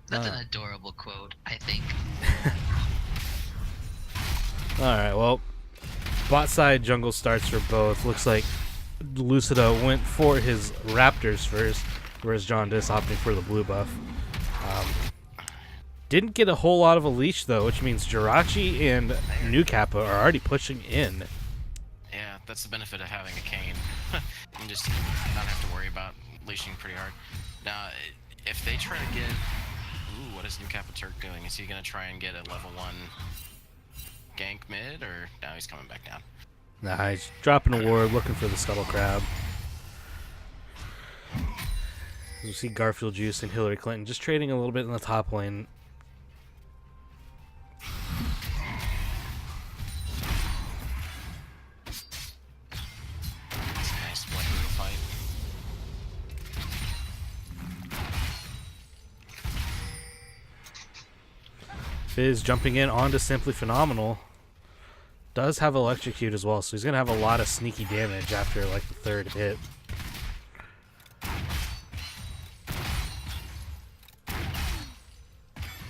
That's an adorable quote, I think. Alright, well, bot side jungle starts for both. Looks like Lucida went for his Raptors first, whereas Jaundice opting for the blue buff. Didn't get a whole lot of a leash, though, which means Jirachi and New Kappa are already pushing in. Yeah, that's the benefit of having a cane. And just not have to worry about leashing pretty hard. Now, if they try to get... Ooh, what is New Kappa Turk doing? Is he going to try and get a level 1 gank mid, or... No, he's coming back down. Nah, he's dropping a ward, looking for the Scuttle Crab. You see Garfield Juice and Hillary Clinton just trading a little bit in the top lane. Nice fight. Fizz jumping in onto Simply Phenomenal. Does have Electrocute as well, so he's going to have a lot of sneaky damage after like the third hit.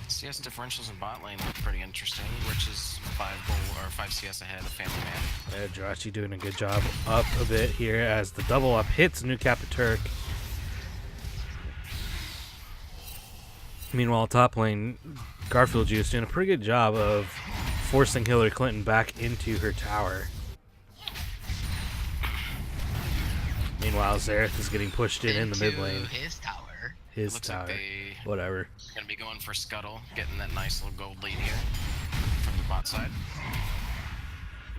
CS differentials in bot lane look pretty interesting. Rich is 5 CS ahead of Family Man. Yeah, Jirachi doing a good job up a bit here as the double up hits New Kappa Turk. Meanwhile, top lane, Garfield Juice doing a pretty good job of forcing Hillary Clinton back into her tower. Meanwhile, Xerath is getting pushed in the mid lane. His tower. His Looks tower. like they Whatever. gonna be going for Scuttle, getting that nice little gold lead here from the bot side.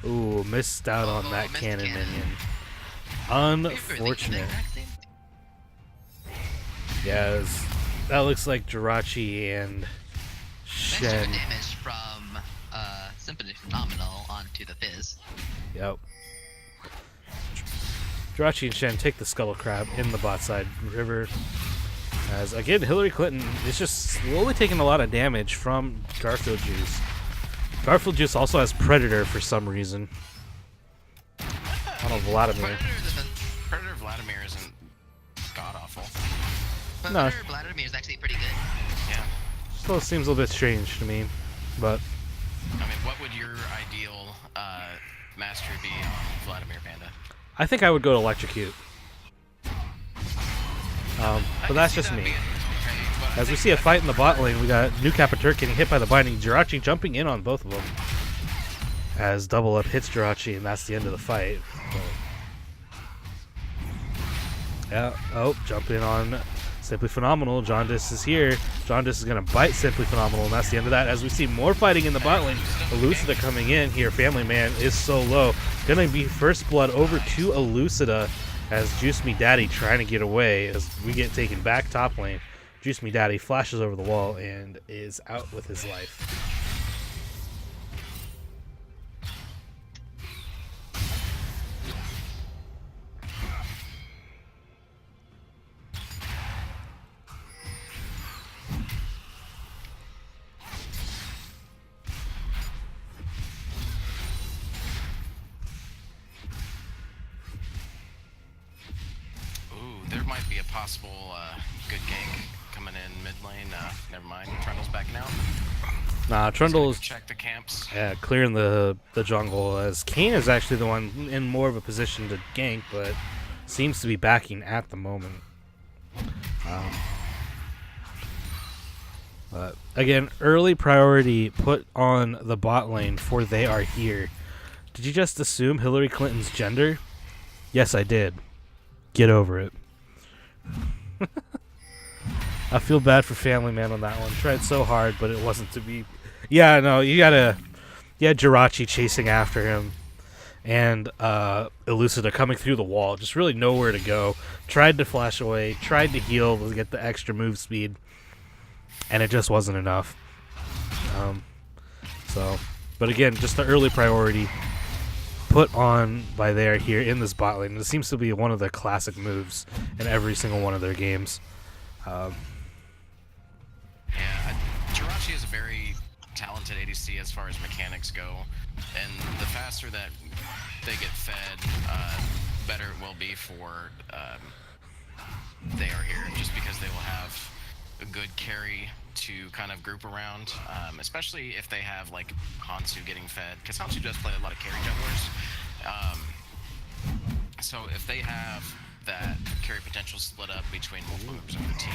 Ooh, missed out on that missed cannon cannon. minion. Unfortunate. Yeah, that looks like Jirachi and Extra Shen. damage from Simply Phenomenal onto the Fizz. Yep. Jirachi and Shen take the Scuttle Crab in the bot side river. As again, Hillary Clinton is just slowly taking a lot of damage from Garfield Juice. Garfield Juice also has Predator for some reason. I don't know, Vladimir. Predator Vladimir isn't god awful. But No. Predator Vladimir is actually pretty good. Yeah. Still seems a little bit strange to me, but I mean, what would your ideal mastery be on Vladimir Panda? I think I would go to Electrocute. But that's just me. As we see a fight in the bot lane, we got New Kappa Turk getting hit by the binding. Jirachi jumping in on both of them. As double up hits Jirachi, and that's the end of the fight. But yeah, oh, jump in on Simply Phenomenal. Jaundice is here. Jaundice is going to bite Simply Phenomenal, and that's the end of that. As we see more fighting in the bot lane. Elucida coming in here. Family Man is so low. Going to be first blood over to Elucida as Juice Me Daddy trying to get away as we get taken back top lane. Juice Me Daddy flashes over the wall and is out with his life. There might be a possible good gank coming in mid lane. Never mind. Trundle's backing out. Nah, Trundle's Check the camps. clearing the jungle as Kayn is actually the one in more of a position to gank, but seems to be backing at the moment. But again, early priority put on the bot lane for They Are Here. Did you just assume Hillary Clinton's gender? Yes, I did. Get over it. I feel bad for Family Man on that one. Tried so hard, but it wasn't to be. Yeah, no, you had Jirachi chasing after him, and Elucida coming through the wall, just really nowhere to go. Tried to flash away, tried to heal to get the extra move speed, and it just wasn't enough. But again, just the early priority put on by They Are Here in this bot lane. It seems to be one of the classic moves in every single one of their games. Yeah, Jirachi is a very talented ADC as far as mechanics go, and the faster that they get fed, better it will be for They Are Here, just because they will have good carry to kind of group around, especially if they have like Hansu getting fed, because Hansu does play a lot of carry junglers. So if they have that carry potential split up between multiple members of the team,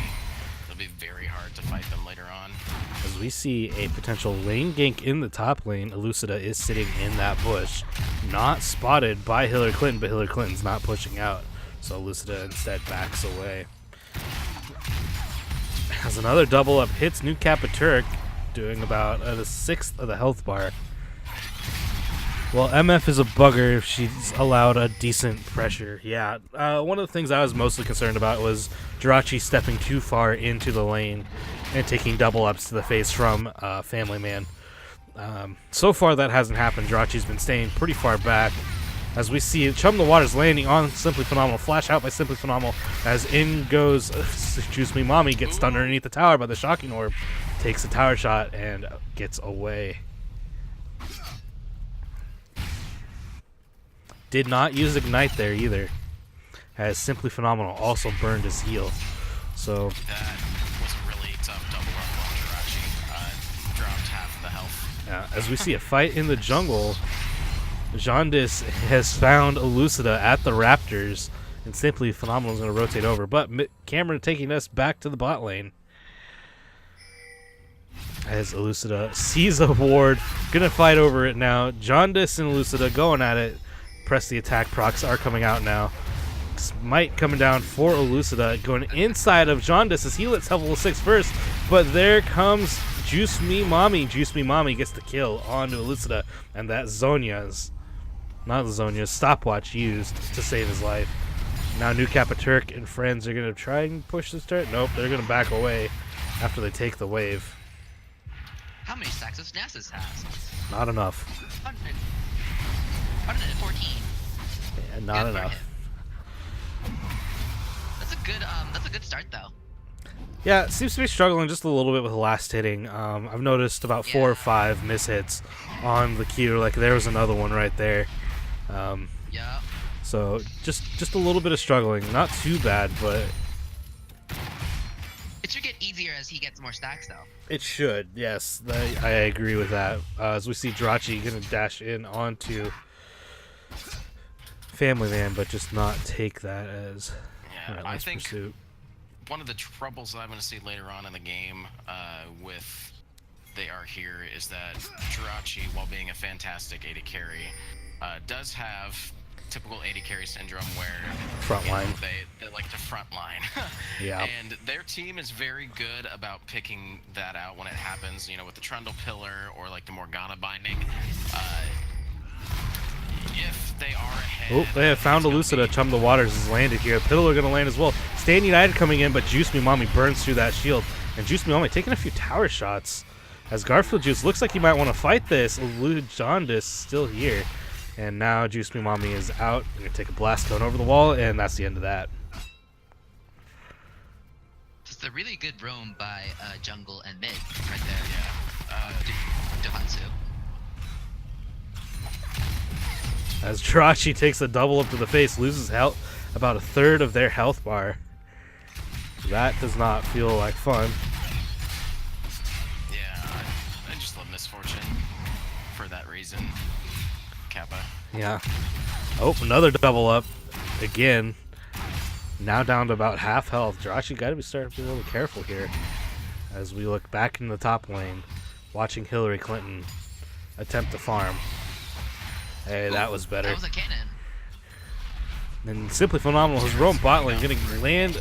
it'll be very hard to fight them later on. As we see a potential lane gank in the top lane, Elucida is sitting in that bush. Not spotted by Hillary Clinton, but Hillary Clinton's not pushing out. So Elucida instead backs away. As another double up hits New Turk, doing about a sixth of the health bar. Well, MF is a bugger if she's allowed a decent pressure. Yeah, one of the things I was mostly concerned about was Jirachi stepping too far into the lane and taking double ups to the face from Family Man. So far that hasn't happened. Jirachi's been staying pretty far back. As we see Chum the Waters landing on Simply Phenomenal. Flash out by Simply Phenomenal as in goes Juice Me Mommy, gets stunned underneath the tower by the Shocking Orb. Takes a tower shot and gets away. Did not use Ignite there either, as Simply Phenomenal also burned his heal. So That was a really tough double up on Jirachi. Dropped half of the health. as we see a fight in the jungle, Jaundice has found Elucida at the Raptors, and Simply Phenomenal is going to rotate over. But Cameron taking us back to the bot lane. As Elucida sees a ward, going to fight over it now. Jaundice and Elucida going at it. Press the attack procs are coming out now. Smite coming down for Elucida, going inside of Jaundice as he lets level 6 first, but there comes Juice Me Mommy. Juice Me Mommy gets the kill onto Elucida, and that Zonya's, not Zonya's, stopwatch used to save his life. Now New Turk and friends are going to try and push this turret. Nope, they're going to back away after they take the wave. How many stacks of Nasus has? Not enough. 100. 114. Yeah, not Good for enough. him. That's a good start though. Yeah, it seems to be struggling just a little bit with the last hitting. I've noticed about 4 or 5 mishits on the Q. Like there was another one right there. Yeah. So just a little bit of struggling. Not too bad, but It should get easier as he gets more stacks though. it should. Yes, I agree with that. As we see Jirachi gonna dash in onto Family Man, but just not take that as Yeah, I relentless think pursuit. one of the troubles that I'm going to see later on in the game with They Are Here is that Jirachi, while being a fantastic AD carry, does have typical AD carry syndrome where Frontline. they like to frontline. Yeah. And their team is very good about picking that out when it happens, you know, with the Trundle Pillar or like the Morgana binding. If they are ahead... Oh, they have found Elucida. Chum the Waters has landed here. Piddle are going to land as well. Stand United coming in, but Juice Me Mommy burns through that shield. And Juice Me Mommy taking a few tower shots. As Garfield Juice looks like he might want to fight this. Elude Jaundice still here. And now Juice Me Mommy is out. We're going to take a blast cone over the wall, and that's the end of that. Just a really good roam by jungle and mid right there. Yeah. Hansu. As Jirachi takes a double up to the face, loses health, about a third of their health bar. That does not feel like fun. Yeah, I just love Misfortune for that reason. Kappa. Yeah. Oh, another double up. Again. Now down to about half health. Jirachi got to be starting to be a little careful here. As we look back in the top lane, watching Hillary Clinton attempt to farm. Hey, that was better. That was a cannon. And Simply Phenomenal has roamed bot lane, getting land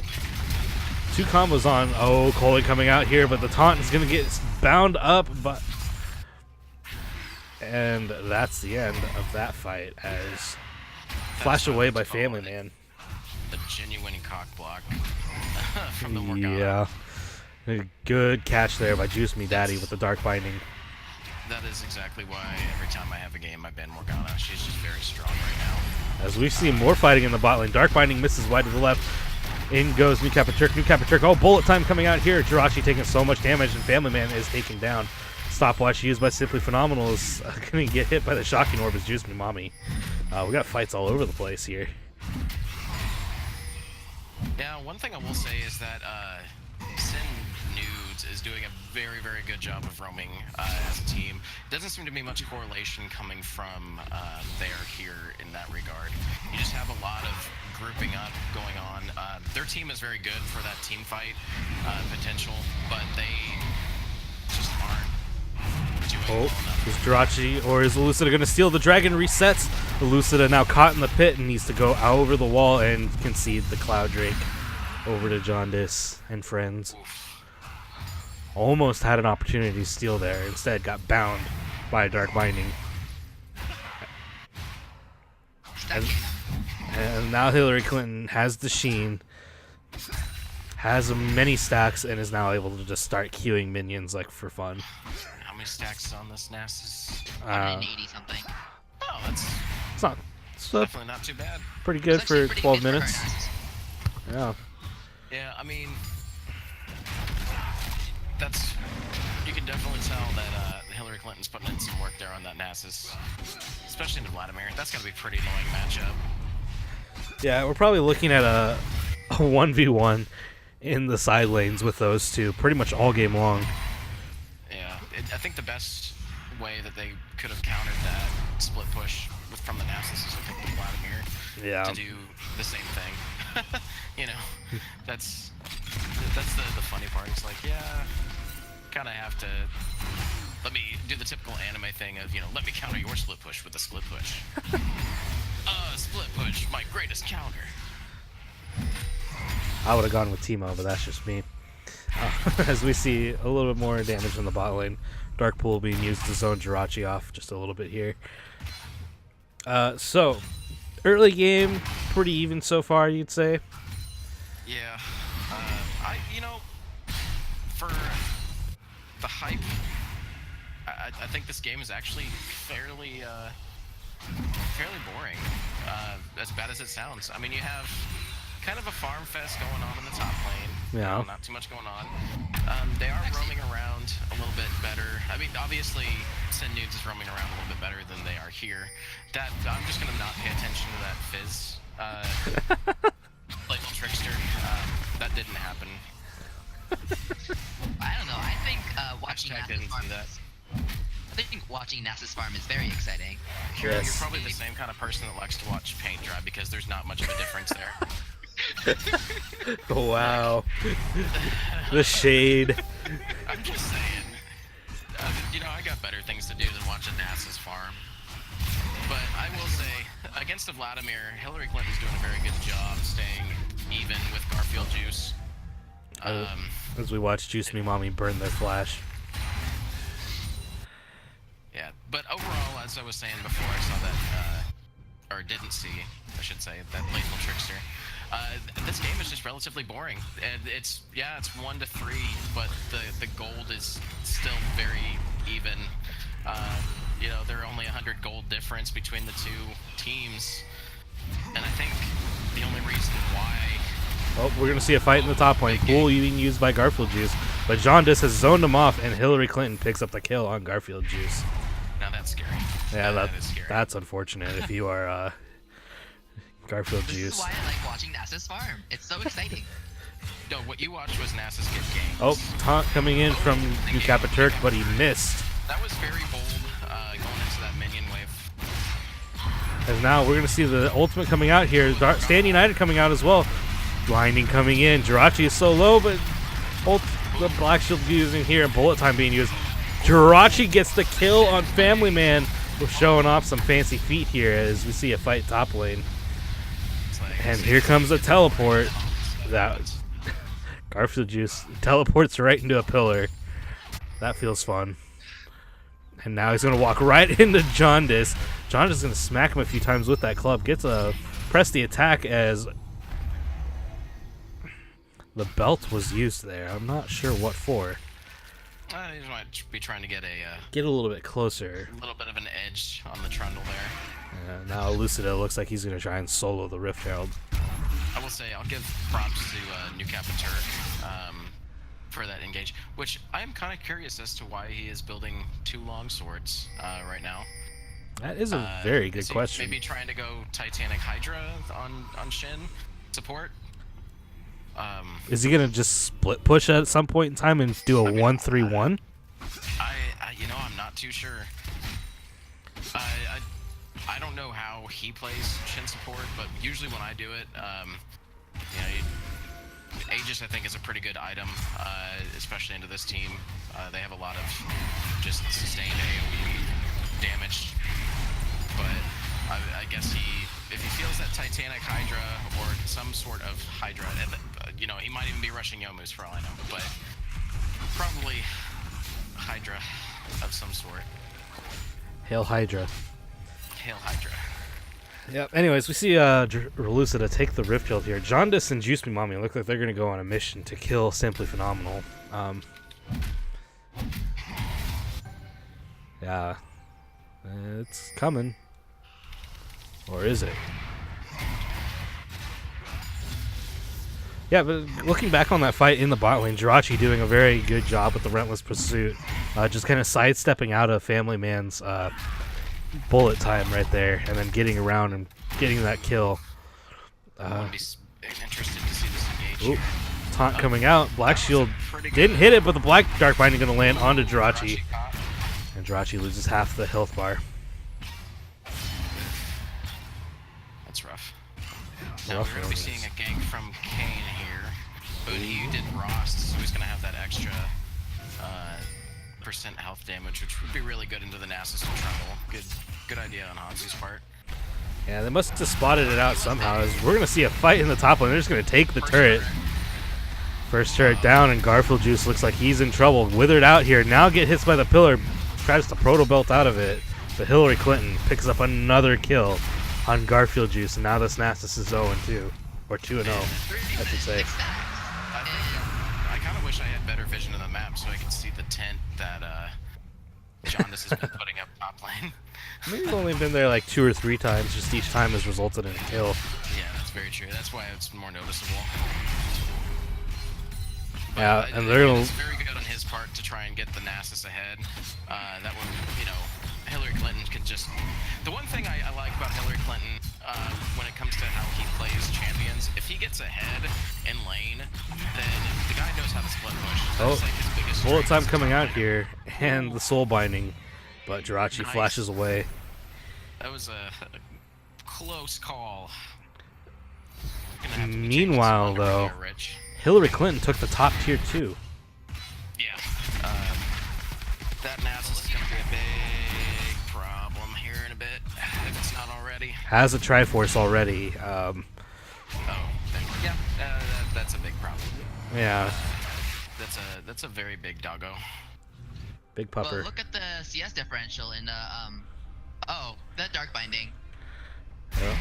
2 combos on. Oh, Coley coming out here, but the taunt is going to get bound up. And that's the end of that fight as flashed away by Family Man. The genuine cock block from the Morgana. Yeah. A good catch there by Juice Me Daddy with the Dark Binding. That is exactly why every time I have a game I ban Morgana. She's just very strong right now. As we've seen more fighting in the bot lane. Dark Binding misses wide to the left. In goes New Turk. New Turk. Oh, bullet time coming out here. Jirachi taking so much damage, and Family Man is taken down. Stopwatch used by Simply Phenomenal is going to get hit by the Shocking Orb as Juice Me Mommy. We got fights all over the place here. Yeah, one thing I will say is that Sin knew is doing a very, very good job of roaming as a team. Doesn't seem to be much correlation coming from they are here in that regard. You just have a lot of grouping up going on. Their team is very good for that team fight potential, but they just aren't doing well enough. Is Jirachi or is Elucida going to steal? The dragon resets. Elucida now caught in the pit and needs to go out over the wall and concede the Cloud Drake over to Jaundice and friends. Almost had an opportunity to steal there. Instead got bound by a Dark Binding. And now Hillary Clinton has the Sheen, has many stacks, and is now able to just start queuing minions like for fun. How many stacks is on this Nasus? 180 something. Oh, It's not. It's definitely not too bad. pretty good It's actually for pretty 12 good for her minutes. Nasus. Yeah. Yeah, I mean, that's, you can definitely tell that Hillary Clinton's putting in some work there on that Nasus, especially into Vladimir. That's got to be a pretty annoying matchup. Yeah, we're probably looking at a 1v1 in the side lanes with those two pretty much all game long. Yeah, I think the best way that they could have countered that split push from the Nasus is to pick the Vladimir Yeah. to do the same thing. You know, that's the funny part. It's like, yeah, kind of have to let me do the typical anime thing of, you know, let me counter your split push with a split push. Split push, my greatest counter. I would have gone with Teemo, but that's just me. As we see a little bit more damage in the bot lane. Dark Pool being used to zone Jirachi off just a little bit here. So, early game, pretty even so far, you'd say? Yeah. You know, for the hype, I think this game is actually fairly boring, as bad as it sounds. I mean, you have kind of a farm fest going on in the top lane. Yeah. You know, not too much going on. They are roaming around a little bit better. I mean, obviously, Sin Nudes is roaming around a little bit better than they are here. That I'm just gonna not pay attention to that Fizz. Playful Trickster. That didn't happen. I don't know. I think watching Hashtag Nasus didn't farm see that. I think watching Nasus farm is very exciting. You're Yes. probably the same kind of person that likes to watch paint dry because there's not much of a difference there. Wow. The shade. I'm just saying. You know, I got better things to do than watch a Nasus farm. But I will say, against the Vladimir, Hillary Clinton's doing a very good job staying even with Garfield Juice. As we watch Juice Me Mommy burn their flash. Yeah, but overall, as I was saying before, I saw that, or didn't see, I should say, that Playful Trickster. This game is just relatively boring. And it's 1-3, but the gold is still very even. You know, there are only 100 gold difference between the two teams, and I think the only reason why. Oh, we're going to see a fight in the top lane. Pool being used by Garfield Juice, but Jaundice has zoned him off, and Hillary Clinton picks up the kill on Garfield Juice. Now that's scary. Yeah, that is scary. that's unfortunate if you are Garfield This Juice. is why I like watching Nasus farm. It's so exciting. No, what you watched was Nasus get ganked. Oh, taunt coming in from Nukapa Turk, but he missed. That was very bold going into that minion wave. As now we're going to see the ultimate coming out here. Stand United coming out as well. Blinding coming in. Jirachi is so low, but the Black Shield using here and bullet time being used. Jirachi gets the kill on Family Man. We're showing off some fancy feet here as we see a fight top lane. And here comes a teleport. That Garfield Juice teleports right into a pillar. That feels fun. And now he's going to walk right into Jaundice. Jaundice is going to smack him a few times with that club. Gets a press the attack as the belt was used there. I'm not sure what for. You might be trying to get Get a little bit closer. a little bit of an edge on the Trundle there. Now Lucida looks like he's going to try and solo the Rift Herald. I will say I'll give props to Nukapa Turk for that engage, which I am kind of curious as to why he is building 2 long swords right now. That is a very good Is he question. Maybe trying to go Titanic Hydra on Shin support. Is he gonna just split push at some point in time and do a 1-3-1? I'm not too sure. I don't know how he plays Shin support, but usually when I do it, Aegis I think is a pretty good item, especially into this team. They have a lot of just sustained AoE damage, but I guess if he feels that Titanic Hydra or some sort of Hydra, he might even be rushing Youmu's for all I know, but probably Hydra of some sort. Hail Hydra. Hail Hydra. Yep. Anyways, we see Lucida take the Rift Hilt here. Jaundice and Juice Me Mommy look like they're gonna go on a mission to kill Simply Phenomenal. Yeah, it's coming. Or is it? Yeah, but looking back on that fight in the bot lane, Jirachi doing a very good job with the Relentless Pursuit. Just kind of sidestepping out of Family Man's bullet time right there, and then getting around and getting that kill. I'd be interested to see this engage. Taunt coming out. Black Shield didn't hit it, but the Black Dark Binding going to land onto Jirachi. And Jirachi loses half the health bar. That's rough. Now we're going to be seeing a gank from Kane here, but he did Rost, so he's going to have that extra percent health damage, which would be really good into the Nasus and Trundle. Good idea on Hansi's part. Yeah, they must have spotted it out somehow. We're going to see a fight in the top lane. They're just going to take the turret. First turret down, and Garfield Juice looks like he's in trouble. Withered out here. Now get hit by the pillar. Tries to proto belt out of it. But Hillary Clinton picks up another kill on Garfield Juice, and now this Nasus is 0-2. Or 2-0, I should say. I kind of wish I had better vision of the map so I could see the tent that Jaundice has been putting up top lane. We've only been there like 2 or 3 times, just each time has resulted in a kill. Yeah, that's very true. That's why it's more noticeable. But, Yeah, and they're gonna. It's very good on his part to try and get the Nasus ahead. That would, Hillary Clinton can just. The one thing I like about Hillary Clinton when it comes to how he plays champions, if he gets ahead in lane, then the guy knows how to split push. That's like his biggest Bullet time strength. coming out here, and the Soul Binding, but Jirachi flashes away. That was a close call. Meanwhile, though, Hillary Clinton took the top tier too. Yeah. That Nasus is going to be a big problem here in a bit, if it's not already. Has a Triforce already. That's a big problem. Yeah. That's a very big doggo. Big pupper. Well, look at the CS differential in the that Dark Binding. Yep.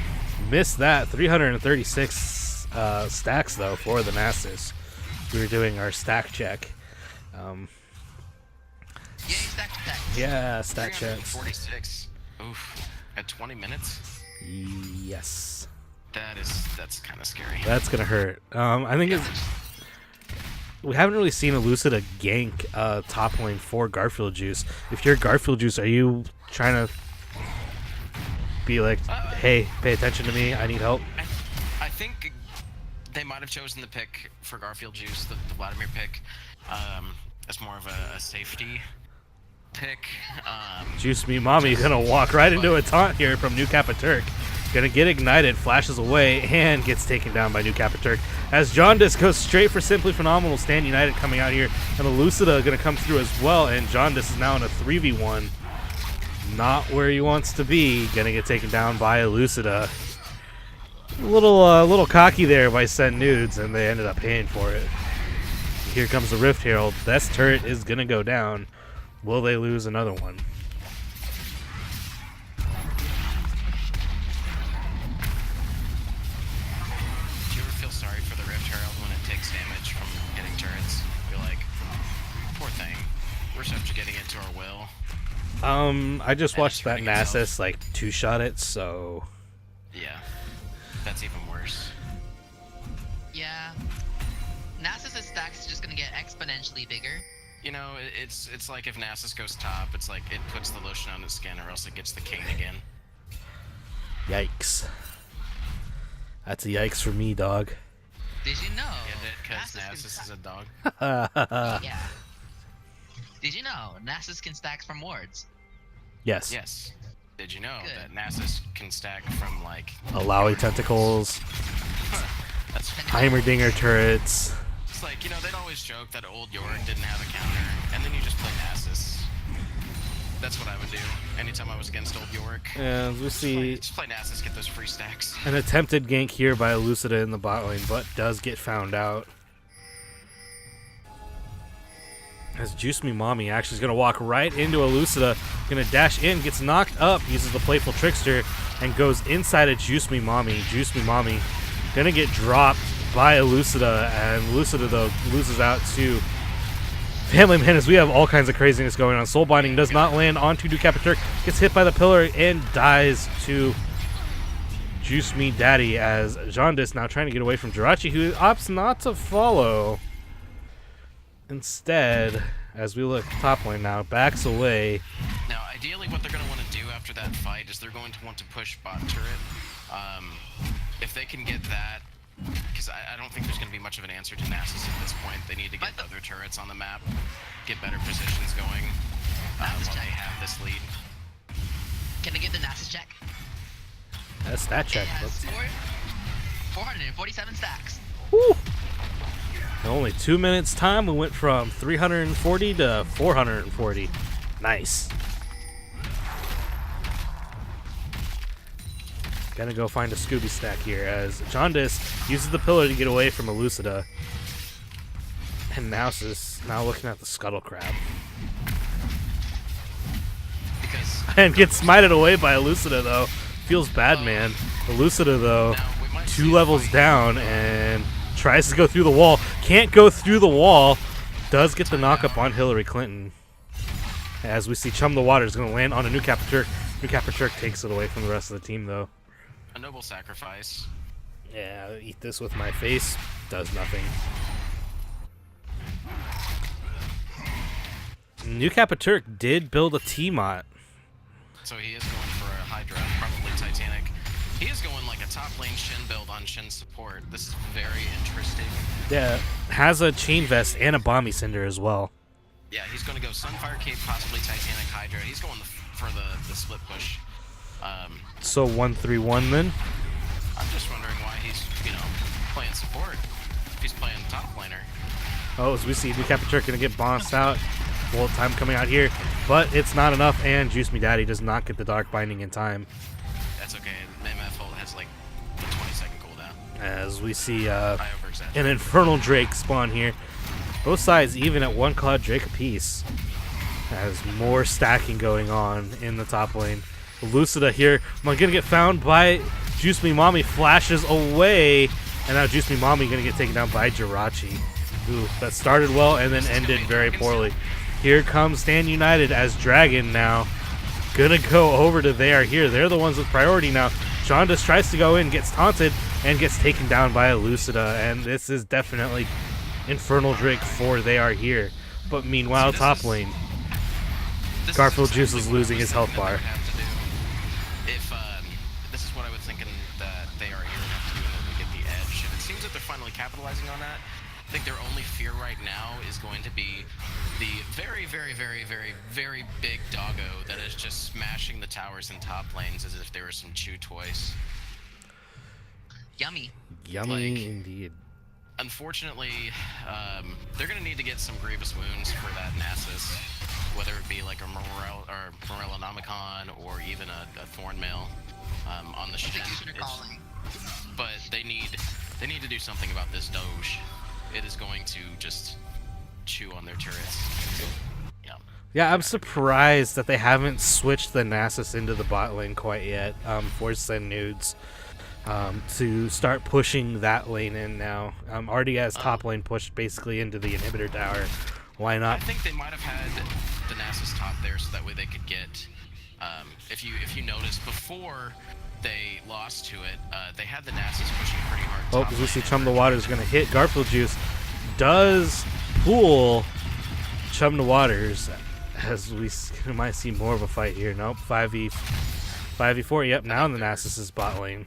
Missed that. 336 stacks though for the Nasus. We were doing our stack check. Yay, stack check. Yeah, stack checks. 46. Oof. At 20 minutes? Yes. That's kind of scary. That's gonna hurt. I think we haven't really seen a Lucida gank top lane for Garfield Juice. If you're Garfield Juice, are you trying to be like, hey, pay attention to me, I need help? I think they might have chosen the pick for Garfield Juice, the Vladimir pick, as more of a safety pick. Juice Me Mommy gonna walk right into a taunt here from New Capaturk. Gonna get ignited, flashes away, and gets taken down by New Capaturk. As Jaundice goes straight for Simply Phenomenal, Stand United coming out here, and the Lucida gonna come through as well, and Jaundice is now in a 3v1. Not where he wants to be. Gonna get taken down by a Lucida. A little cocky there by Send Nudes, and they ended up paying for it. Here comes the Rift Herald. This turret is gonna go down. Will they lose another one? Do you ever feel sorry for the Rift Herald when it takes damage from hitting turrets? You're like, poor thing. We're subjugating it to our will. I just And watched it's that hurting Nasus itself. like 2-shot it, so Yeah. That's even worse. Yeah. Nasus' stacks just gonna get exponentially bigger. It's like if Nasus goes top, it's like it puts the lotion on its skin or else it gets the cane again. yikes. That's a yikes for me, dog. Did you know? Because Nasus Nasus is a dog. Yeah. Did you know Nasus can stack from wards? Yes. Yes. Did you know Good. that Nasus can stack from like Alawi tentacles, That's Heimerdinger turrets. It's like, they'd always joke that old Yorick didn't have a counter, and then you just play Nasus. That's what I would do anytime I was against old Yorick. And we see Just play Nasus, get those free stacks. an attempted gank here by Lucida in the bot lane, but does get found out. As Juice Me Mommy actually is going to walk right into Elucida, going to dash in, gets knocked up, uses the Playful Trickster, and goes inside of Juice Me Mommy. Juice Me Mommy going to get dropped by Elucida, and Elucida, though, loses out to Family Man, as we have all kinds of craziness going on. Soul Binding does not land onto Ducapaturk, gets hit by the pillar, and dies to Juice Me Daddy, as Jaundice now trying to get away from Jirachi, who opts not to follow. Instead, as we look top lane now, backs away. Now, ideally, what they're going to want to do after that fight is they're going to want to push bot turret. If they can get that, because I don't think there's going to be much of an answer to Nasus at this point. They need to get other turrets on the map, get better positions going while they have this lead. Can I get the Nasus check? That's that check. It has 447 stacks. Woo. In only 2 minutes time, we went from 340 to 440. Nice. Gonna go find a Scooby stack here as Jaundice uses the pillar to get away from Elucida. And Nasus now looking at the Scuttle Crab. And gets smited away by Elucida, though. Feels bad, man. Elucida, though, 2 levels down and tries to go through the wall. Can't go through the wall. Does get the knock-up on Hillary Clinton. As we see Chum the Water is going to land on a new Capaturk. New Capaturk takes it away from the rest of the team, though. A noble sacrifice. Yeah, eat this with my face. Does nothing. New Capaturk did build a T-Mot. So he is going for a Hydra, probably Titanic. He is going like a top lane Shin build on Shin support. This is very interesting. Yeah, has a Chain Vest and a Bomby Cinder as well. Yeah, he's going to go Sunfire Cape, possibly Titanic Hydra. He's going for the split push. So 1-3-1 then? I'm just wondering why he's, playing support. If he's playing top laner. Oh, as we see New Capaturk going to get bounced out. Full time coming out here, but it's not enough, and Juice Me Daddy does not get the Dark Binding in time. That's okay. MF ult has like a 20-second cooldown. As we see I an over-exaggerate. Infernal Drake spawn here. Both sides even at 1 Cloud Drake apiece. As more stacking going on in the top lane. Lucida here, going to get found by Juice Me Mommy, flashes away, and now Juice Me Mommy going to get taken down by Jirachi. Ooh, that started well and then ended very poorly. Here comes Stand United as Dragon now gonna go over to They Are Here. They're the ones with priority now. Jaundice tries to go in, gets taunted, and gets taken down by Elucida, and this is definitely Infernal Drake for They Are Here. But meanwhile, top lane, Garfield Juice is losing his health bar. If this is what I was thinking that They Are Here would have to do in order to get the edge, and it seems that they're finally capitalizing on that. I think their only fear right now is going to be the very, very, very, very, very big doggo that is just smashing the towers and top lanes as if they were some chew toys. Yummy. Yummy Like, indeed. Unfortunately, they're going to need to get some grievous wounds for that Nasus, whether it be like a Morellonomicon or even a Thornmail on the Shin. But they need to do something about this Doge. It is going to just chew on their turrets. Yeah, I'm surprised that they haven't switched the Nasus into the bot lane quite yet for Send Nudes to start pushing that lane in now. Already has top lane pushed basically into the inhibitor tower. Why not? I think they might have had the Nasus top there so that way they could get, if you notice, before they lost to it, they had the Nasus pushing pretty hard. Oh, because we see Chum the Water is going to hit Garfield Juice. Does pull Chum the Waters, as we might see more of a fight here. Nope, 5v4. Yep, now in the Nasus' bot lane.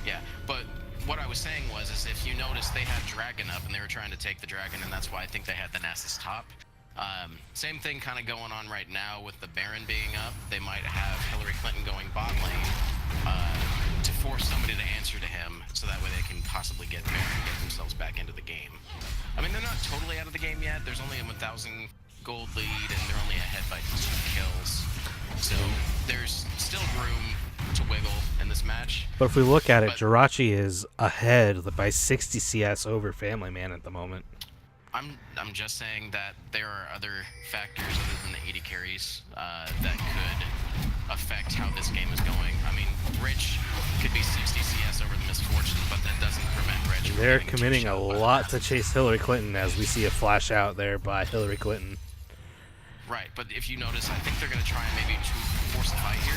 Yeah, but what I was saying is if you notice they had Dragon up and they were trying to take the Dragon, and that's why I think they had the Nasus top. Same thing kind of going on right now with the Baron being up. They might have Hillary Clinton going bot lane to force somebody to answer to him, so that way they can possibly get Baron and get themselves back into the game. I mean, they're not totally out of the game yet. There's only a 1,000 gold lead, and they're only ahead by 2 kills. So there's still room to wiggle in this match. But if we look at it, Jirachi is ahead by 60 CS over Family Man at the moment. I'm just saying that there are other factors other than the 80 carries that could affect how this game is going. I mean, Rich could be 60 CS over the Misfortune, but that doesn't prevent Rich. They're committing a lot to chase Hillary Clinton, as we see a flash out there by Hillary Clinton. Right, but if you notice, I think they're going to try and maybe force a fight here.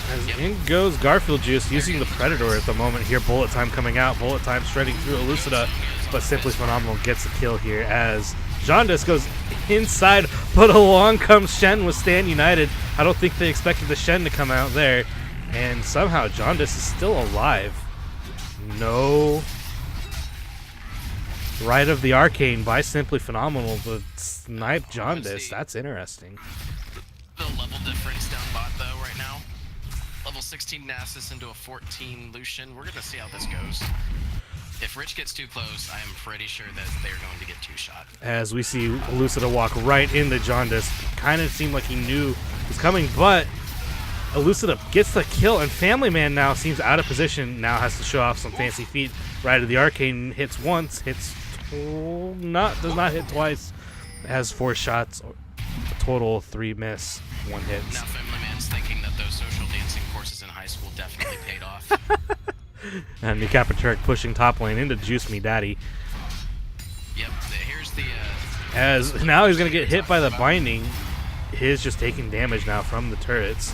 As in goes Garfield Juice using the Predator at the moment here. Bullet Time coming out. Bullet Time shredding through Elucida, but Simply Phenomenal gets a kill here as Jaundice goes inside, but along comes Shen with Stand United. I don't think they expected the Shen to come out there, and somehow Jaundice is still alive. No. Right of the Arcane by Simply Phenomenal, but snipe Jaundice. That's interesting. The level difference down bot though right now. Level 16 Nasus into a 14 Lucian. We're gonna see how this goes. If Rich gets too close, I am pretty sure that they're going to get 2-shot. As we see Elucida walk right into Jaundice. Kind of seemed like he knew it was coming, but Elucida gets the kill, and Family Man now seems out of position. Now has to show off some fancy feet. Right of the Arcane hits once, hits does not hit twice. Has 4 shots, total 3 miss, 1 hit. Now Family Man's thinking that those social dancing courses in high school definitely paid off. And Turk pushing top lane into Juice Me Daddy. Yep, here's the... As now he's going to get hit by the binding. His just taking damage now from the turrets.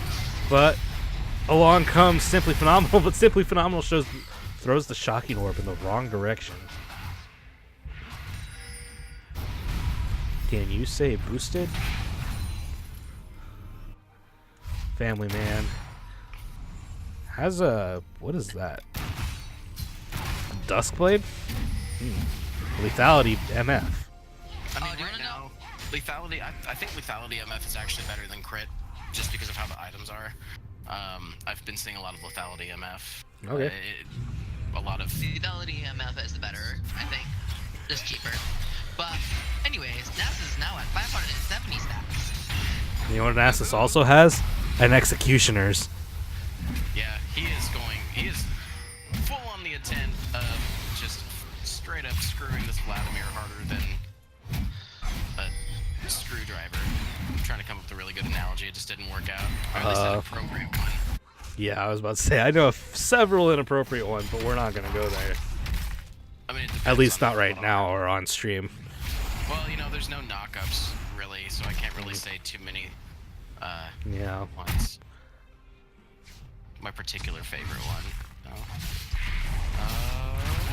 But along comes Simply Phenomenal, but Simply Phenomenal throws the Shocking Orb in the wrong direction. Can you say boosted? Family Man has a... what is that? Duskblade? Lethality MF. I mean, right now, Lethality, I think Lethality MF is actually better than Crit, just because of how the items are. I've been seeing a lot of Lethality MF. Okay. The Lethality MF is the better, I think. Just cheaper. But, anyways, Nasus is now at 570 stacks. You know what Nasus also has? An Executioner's. Yeah, he is full on the intent of just straight up screwing this Vladimir harder than a screwdriver. I'm trying to come up with a really good analogy, it just didn't work out. Or at least an appropriate one. Yeah, I was about to say, I know several inappropriate ones, but we're not going to go there. I mean, at least not right now or on stream. Well, you know, there's no knockups, really, so I can't really say too many yeah. ones. My particular favorite one. No.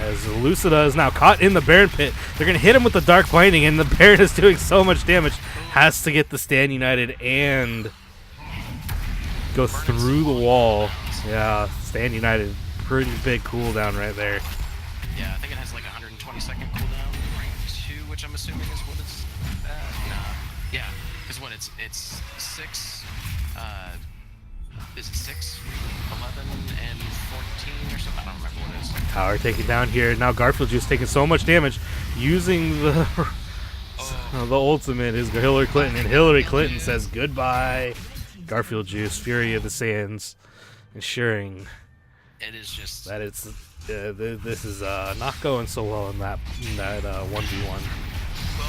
As Elucida is now caught in the Baron pit. They're going to hit him with the Dark Binding, and the Baron is doing so much damage. Has to get the Stand United and go through the wall. Yeah, Stand United. Pretty big cooldown right there. Yeah, I think it has like 120-second cooldown, 2, which I'm assuming is what it's. Nah. Yeah, because what it's 6. Is it 6, 11, and 14 or something? I don't remember what it is. Tower taken down here. Now Garfield Juice taking so much damage, using the the ultimate is Hillary Clinton, and Hillary Clinton says goodbye. Garfield Juice, Fury of the Sands, ensuring it is just that it's. This is not going so well in that 1v1. Well,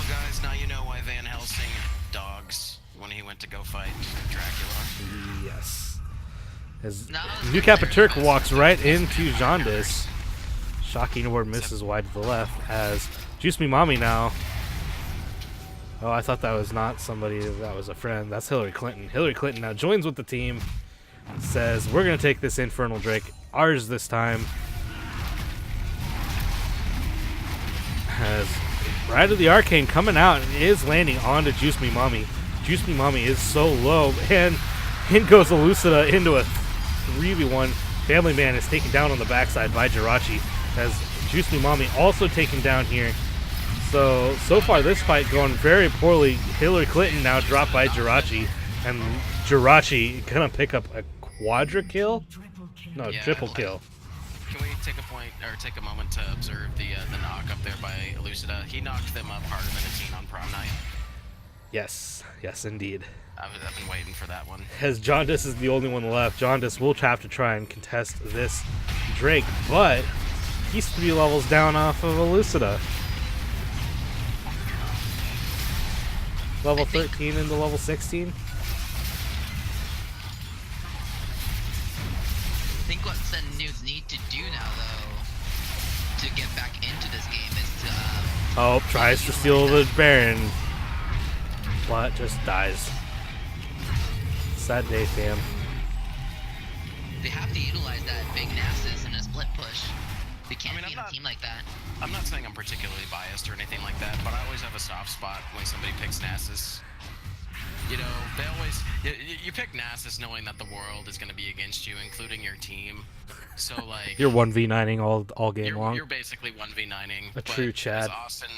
guys, now you know why Van Helsing dogs when he went to go fight Dracula. Yes. As Turk walks right into Jaundice. Shocking Orb misses wide to the left. As Juice Me Mommy now. Oh, I thought that was not somebody, that was a friend. That's Hillary Clinton. Hillary Clinton now joins with the team. Says, we're going to take this Infernal Drake. Ours this time. As Ride of the Arcane coming out and is landing onto Juice Me Mommy. Juice Me Mommy is so low, and in goes Elucida into a 3v1. Family Man is taken down on the backside by Jirachi, as Juice Me Mommy also taken down here. So far this fight going very poorly. Hillary Clinton now dropped by Jirachi, and Jirachi gonna pick up a quadra kill? No, Yeah, triple like- kill. Can we take a moment to observe the knock up there by Elucida? He knocked them up harder than a teen on prom night. Yes, indeed. I've been waiting for that one. As Jaundice is the only one left, Jaundice will have to try and contest this Drake, but he's 3 levels down off of Elucida. Level 13 into level 16. I think what Sen Nudes need to do now, though, to get back into this game is to Oh, tries to steal the Baron. But just dies. Sad day, fam. they have to utilize that big Nasus in a split push. They can't mean, be I'm in a not- team like that. I'm not saying I'm particularly biased or anything like that, but I always have a soft spot when somebody picks Nasus. You know, they always you pick Nasus knowing that the world is going to be against you, including your team. So like You're 1v9ing all game long. you're basically 1v9ing. A but true as Chad. Austin,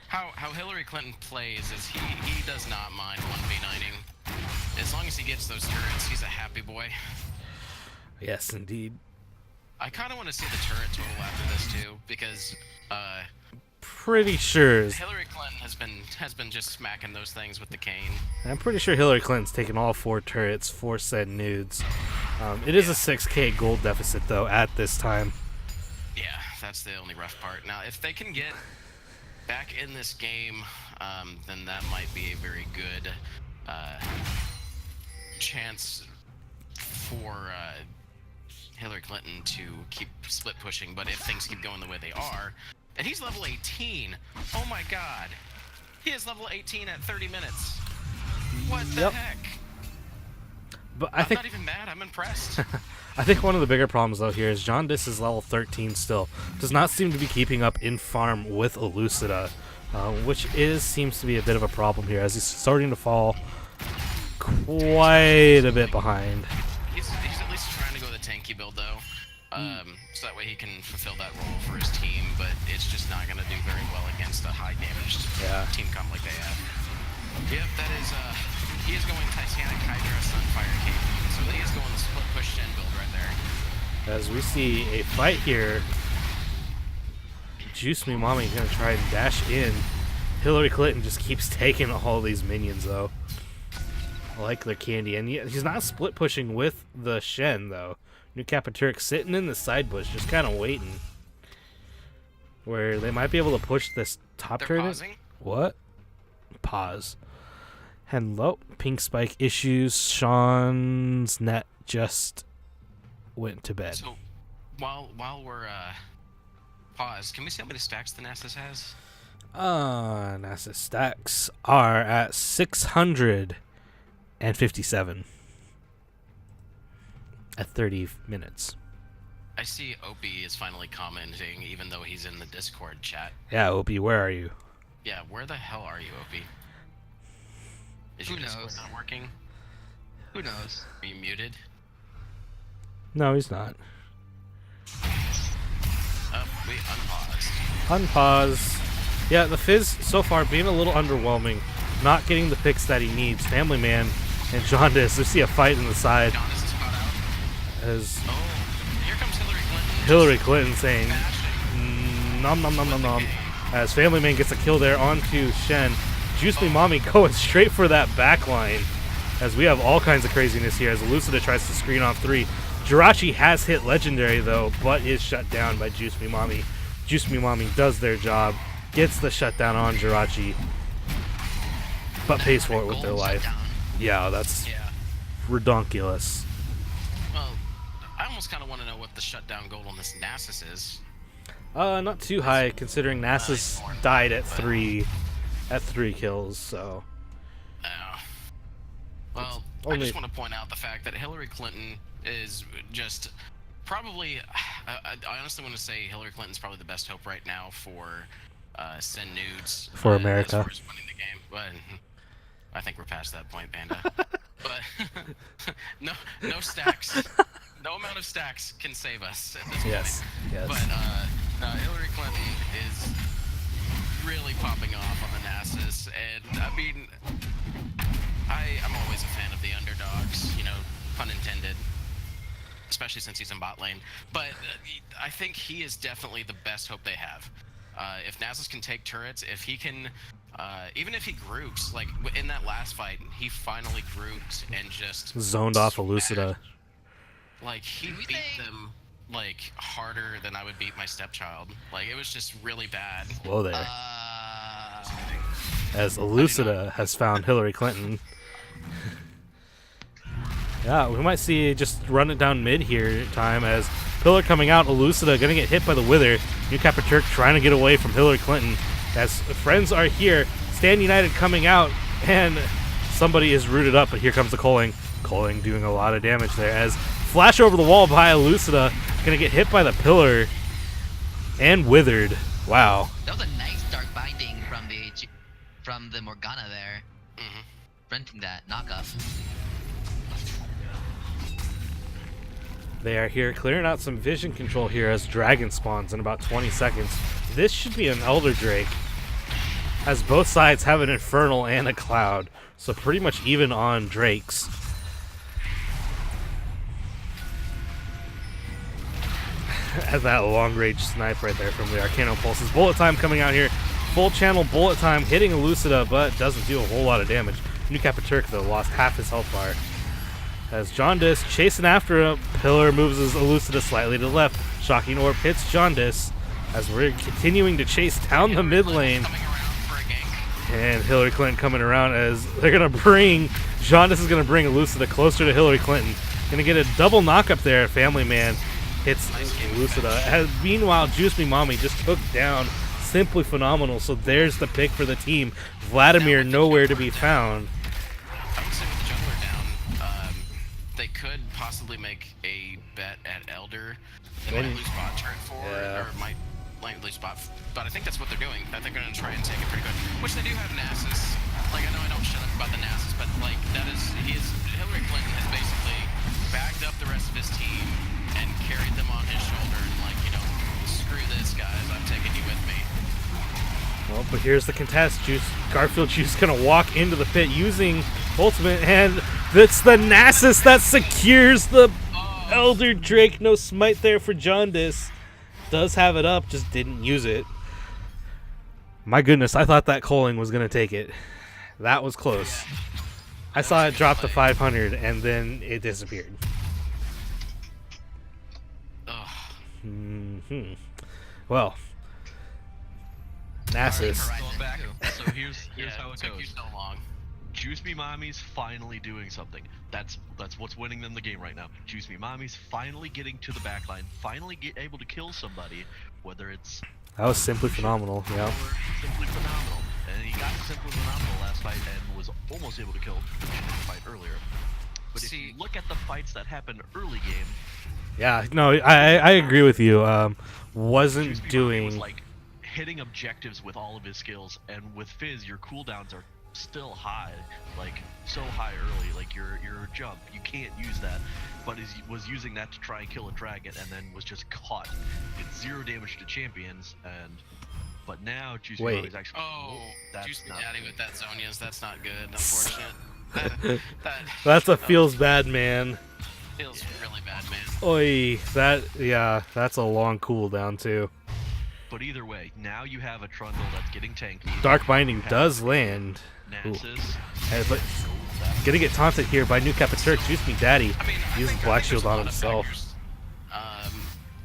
how Hillary Clinton plays is he does not mind 1v9ing. As long as he gets those turrets, he's a happy boy. Yes, indeed. I kind of want to see the turret total after this too, because Pretty sure. Hillary Clinton has been just smacking those things with the cane. I'm pretty sure Hillary Clinton's taken all 4 turrets for said nudes. It is a 6k gold deficit though at this time. Yeah, that's the only rough part. Now, if they can get back in this game, then that might be a very good chance for Hillary Clinton to keep split pushing. But if things keep going the way they are, and he's level 18, oh my god, he is level 18 at 30 minutes. What the Yep. heck? But I'm not even mad. I'm impressed. I think one of the bigger problems though here is Jaundice is level 13 still. Does not seem to be keeping up in farm with Elucida, which seems to be a bit of a problem here as he's starting to fall quite a bit behind. He's at least trying to go the tanky build though, so that way he can fulfill that role for his team. But it's just not going to do very well against a high damaged team comp like they have. Yep, that is. He is going Titanic Hydra Sunfire Cape, so he is going the split push Shen build right there. As we see a fight here, Juice Me Mommy gonna try and dash in. Hillary Clinton just keeps taking all these minions though. I like their candy, and he's not split pushing with the Shen though. New Capaturk sitting in the side bush, just kind of waiting. Where they might be able to push this top They're turret. pausing. What? Pause. Hello. Pink spike issues. Sean's net just went to bed. So while we're paused, can we see how many stacks the Nasus has? NASA stacks are at 657 at 30 minutes. I see Opie is finally commenting, even though he's in the Discord chat. Yeah, Opie, where are you? Yeah, where the hell are you, Opie? Is your Who Discord knows? not working? Who knows? Are you muted? No, he's not. Oh, wait, unpaused. Unpause. Yeah, the Fizz so far being a little underwhelming. Not getting the picks that he needs. Family Man and Jaundice. We see a fight in the side Jonas is caught out. as Oh, here comes Hillary Clinton. Hillary Clinton saying Bashing. nom nom nom nom nom. As Family Man gets a kill there onto Shen. Juice Me Mommy going straight for that back line. As we have all kinds of craziness here as Elucida tries to screen off 3. Jirachi has hit Legendary though, but is shut down by Juice Me Mommy. Juice Me Mommy does their job, gets the shutdown on Jirachi, but pays for it with their Gold life. shutdown. Yeah, that's Yeah. redonkulous. Well, I almost kind of want to know what the shutdown goal on this Nasus is. Not too high considering Nasus died at 3 kills, so Well, I only- just want to point out the fact that Hillary Clinton is just probably. I honestly want to say Hillary Clinton's probably the best hope right now for send nudes For America. as far as winning the game. But I think we're past that point, Panda. But no stacks, No amount of stacks can save us at this Yes. point. Yes. But Hillary Clinton is really popping off on the Nasus, and I mean, I'm always a fan of the underdogs, you know, pun intended. Especially since he's in bot lane. But I think he is definitely the best hope they have. If Nasus can take turrets, if he can, even if he groups, like in that last fight, he finally grouped and just Zoned off Elucida. Like he Do we beat think- them like harder than I would beat my stepchild. Like it was just really bad. Whoa there. Uh, As Elucida has found Hillary Clinton. Yeah, we might see just run it down mid here time as Pillar coming out, Elucida gonna get hit by the Wither. New Turk trying to get away from Hillary Clinton as friends are here. Stand United coming out and somebody is rooted up, but here comes the Coling. Coling doing a lot of damage there as flash over the wall by Elucida. Gonna get hit by the Pillar and withered. Wow. that was a nice dark binding from the Morgana there, Hmm. preventing that knockup. They are here clearing out some vision control here as Dragon spawns in about 20 seconds. This should be an Elder Drake, as both sides have an Infernal and a Cloud, so pretty much even on Drakes. At that long-range snipe right there from the Arcano Pulses. Bullet Time coming out here. Full channel Bullet Time hitting Elucida, but doesn't do a whole lot of damage. New Turk, though, lost half his health bar. As Jaundice chasing after him, Pillar moves his Elucida slightly to the left. Shocking Orb hits Jaundice as we're continuing to chase down the mid lane. Coming around for a gank. And Hillary Clinton coming around as they're going to bring, Jaundice is going to bring Elucida closer to Hillary Clinton. Going to get a double knock-up there. Family Man hits Elucida. As, meanwhile, Juice Me Mommy just took down Simply Phenomenal. So there's the pick for the team. Vladimir nowhere to be found. I would say with the jungler down, they could possibly make a bet at Elder. They might lose bot turret forward, Yeah. or might lose bot. But I think that's what they're doing. I think they're going to try and take it pretty good. Which they do have Nasus. Like, I know I don't shut up about the Nasus, but like Hillary Clinton has basically bagged up the rest of his team and carried them on his shoulder and like, you know, screw this guys, I'm taking you with me. Well, but here's the contest. Garfield Juice gonna walk into the pit using ultimate, and it's the Nasus that secures the Elder Drake. No smite there for Jaundice. Does have it up, just didn't use it. My goodness, I thought that Coling was gonna take it. That was close. I saw it drop to 500, and then it disappeared. Ugh. Well, Nasus. Going back, so here's Yeah, how it took you goes. so long. Juice Me Mommy's finally doing something. That's what's winning them the game right now. Juice Me Mommy's finally getting to the backline, finally able to kill somebody, whether it's That was simply phenomenal. Yeah. or Simply Phenomenal. And he got Simply Phenomenal last fight and was almost able to kill the fight earlier. But if you look at the fights that happened early game, Yeah. No, I agree with you. Wasn't Juice Me Mommy doing. was like hitting objectives with all of his skills, and with Fizz, your cooldowns are still high, like so high early, like your jump, you can't use that, but was using that to try and kill a dragon, and then was just caught. It's 0 damage to champions, but now Juice Me Wait. Mommy's actually that's Juice Me not Daddy good. with that Zonias, that's not good, unfortunate. that That's a feels bad, man. feels really bad, man. Oi, that's a long cooldown too. But either way, now you have a Trundle that's getting tanky. Dark Binding You have does land. Ooh. Nasus. But gonna get taunted here by New Turk. Juice Me Daddy I mean, I uses think Black there's Shield a on lot of himself. factors,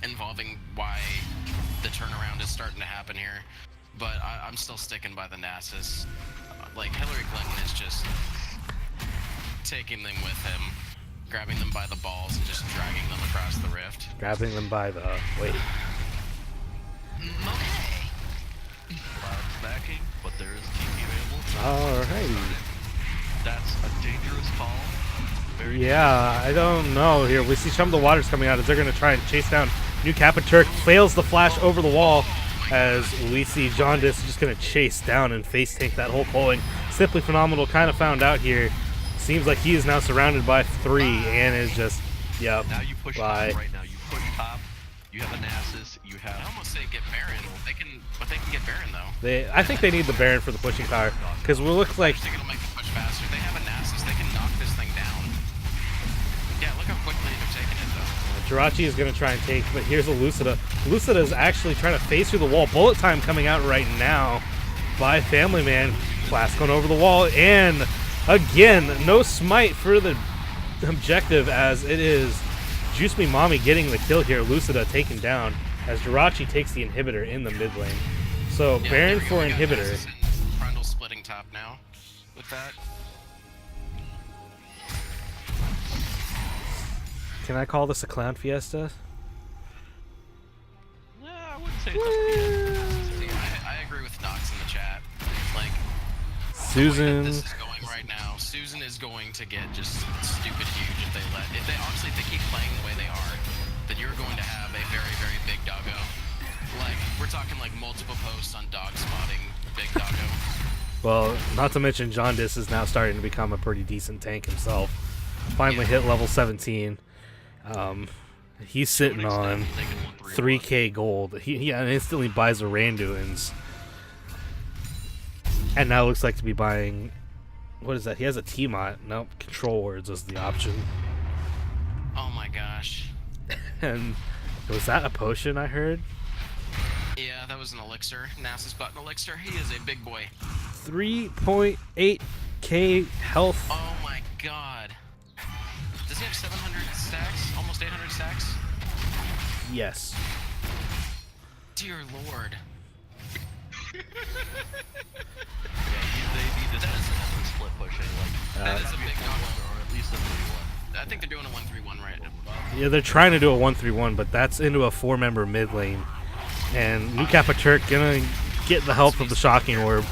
involving why the turnaround is starting to happen here, but I'm still sticking by the Nasus. Like Hillary Clinton is just taking them with him, grabbing them by the balls and just dragging them across the rift. Grabbing them by the wait. Okay. Cloud's backing, but there is TP available. Alrighty. That's a dangerous call. Very Yeah, I don't know here. We see some of the waters coming out as they're gonna try and chase down New Turk. Fails the flash over the wall as we see Jaundice just gonna chase down and face tank that whole Coling. Simply Phenomenal kind of found out here. Seems like he is now surrounded by 3 and is just Yep. Now you push Bye. top right now. You push top. You have a Nasus. You I have. almost say get Baron. They can get Baron though. I think they need the Baron for the pushing power, because it looks like I think it'll make the push faster. They have a Nasus. They can knock this thing down. Yeah, look how quickly they're taking it though. Jirachi is going to try and take, but here's a Lucida. Lucida is actually trying to face through the wall. Bullet time coming out right now by Family Man. Blast going over the wall, and again, no smite for the objective, as it is Juice Me Mommy getting the kill here. Lucida taken down as Jirachi takes the inhibitor in the mid lane. So Yeah, Baron there we go. for We got inhibitor. Nasus and Grundle splitting top now with that. Can I call this a clown fiesta? Yeah, I wouldn't say it's See, I agree with Nox in the chat. Like, Susan. this is going right now. Susan is going to get just stupid huge if they honestly if they keep playing the way they are, then you're going to have a very, very big doggo. Like, we're talking like multiple posts on dog spotting big doggo. Well, not to mention Jaundice is now starting to become a pretty decent tank himself. Finally hit level 17. He's sitting on 3k gold. He instantly buys a Randuin's. And now looks like to be buying... What is that? He has a T-Mot. Nope, Control Words is the option. Oh my gosh. And was that a potion I heard? Yeah, that was an elixir. Nasus bought an elixir. He is a big boy. 3.8k health. Oh my god. Does he have 700 stacks? Almost 800 stacks? Yes. Dear lord. They need this as split pushing. Like, That is a big doggo. or at least a 3-1. I think they're doing a 1-3-1 right now. Yeah, they're trying to do a 1-3-1, but that's into a 4-member mid lane. And New Turk gonna get the help of the Shocking Orb.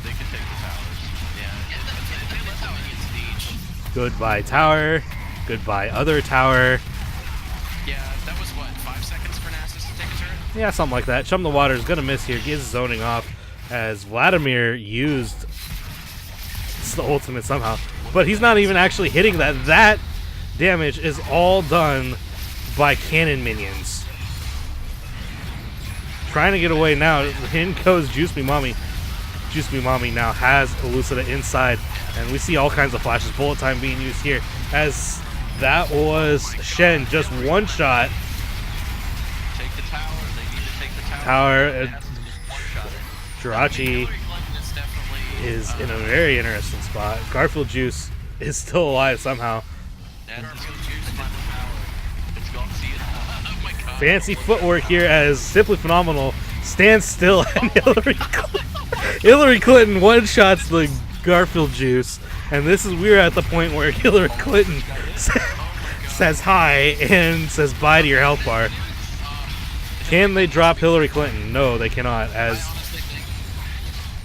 They can take the towers. Yeah, if they let that minions siege. Goodbye tower. Goodbye other tower. Yeah, that was what, 5 seconds for Nasus to take a turret? Yeah, something like that. Chum the Water is gonna miss here. He is zoning off as Vladimir used the ultimate somehow. But he's not even actually hitting that. That damage is all done by cannon minions. Trying to get away now. In goes Juice Me Mommy. Juice Me Mommy now has Elucida inside. And we see all kinds of flashes. Bullet time being used here. As that was Shen just one shot. Take the tower. They need to take the tower. Tower. One-shot it. Jirachi Hillary Clinton is definitely is in a very interesting spot. Garfield Juice is still alive somehow. Nasus juice final tower. It's gone. See it. oh my god. Fancy footwork here as Simply Phenomenal stands still and Hillary Clinton one-shots the Garfield Juice. And this is, we're at the point where Hillary Clinton says hi and says bye to your health bar. Can they drop Hillary Clinton? No, they cannot. I As honestly think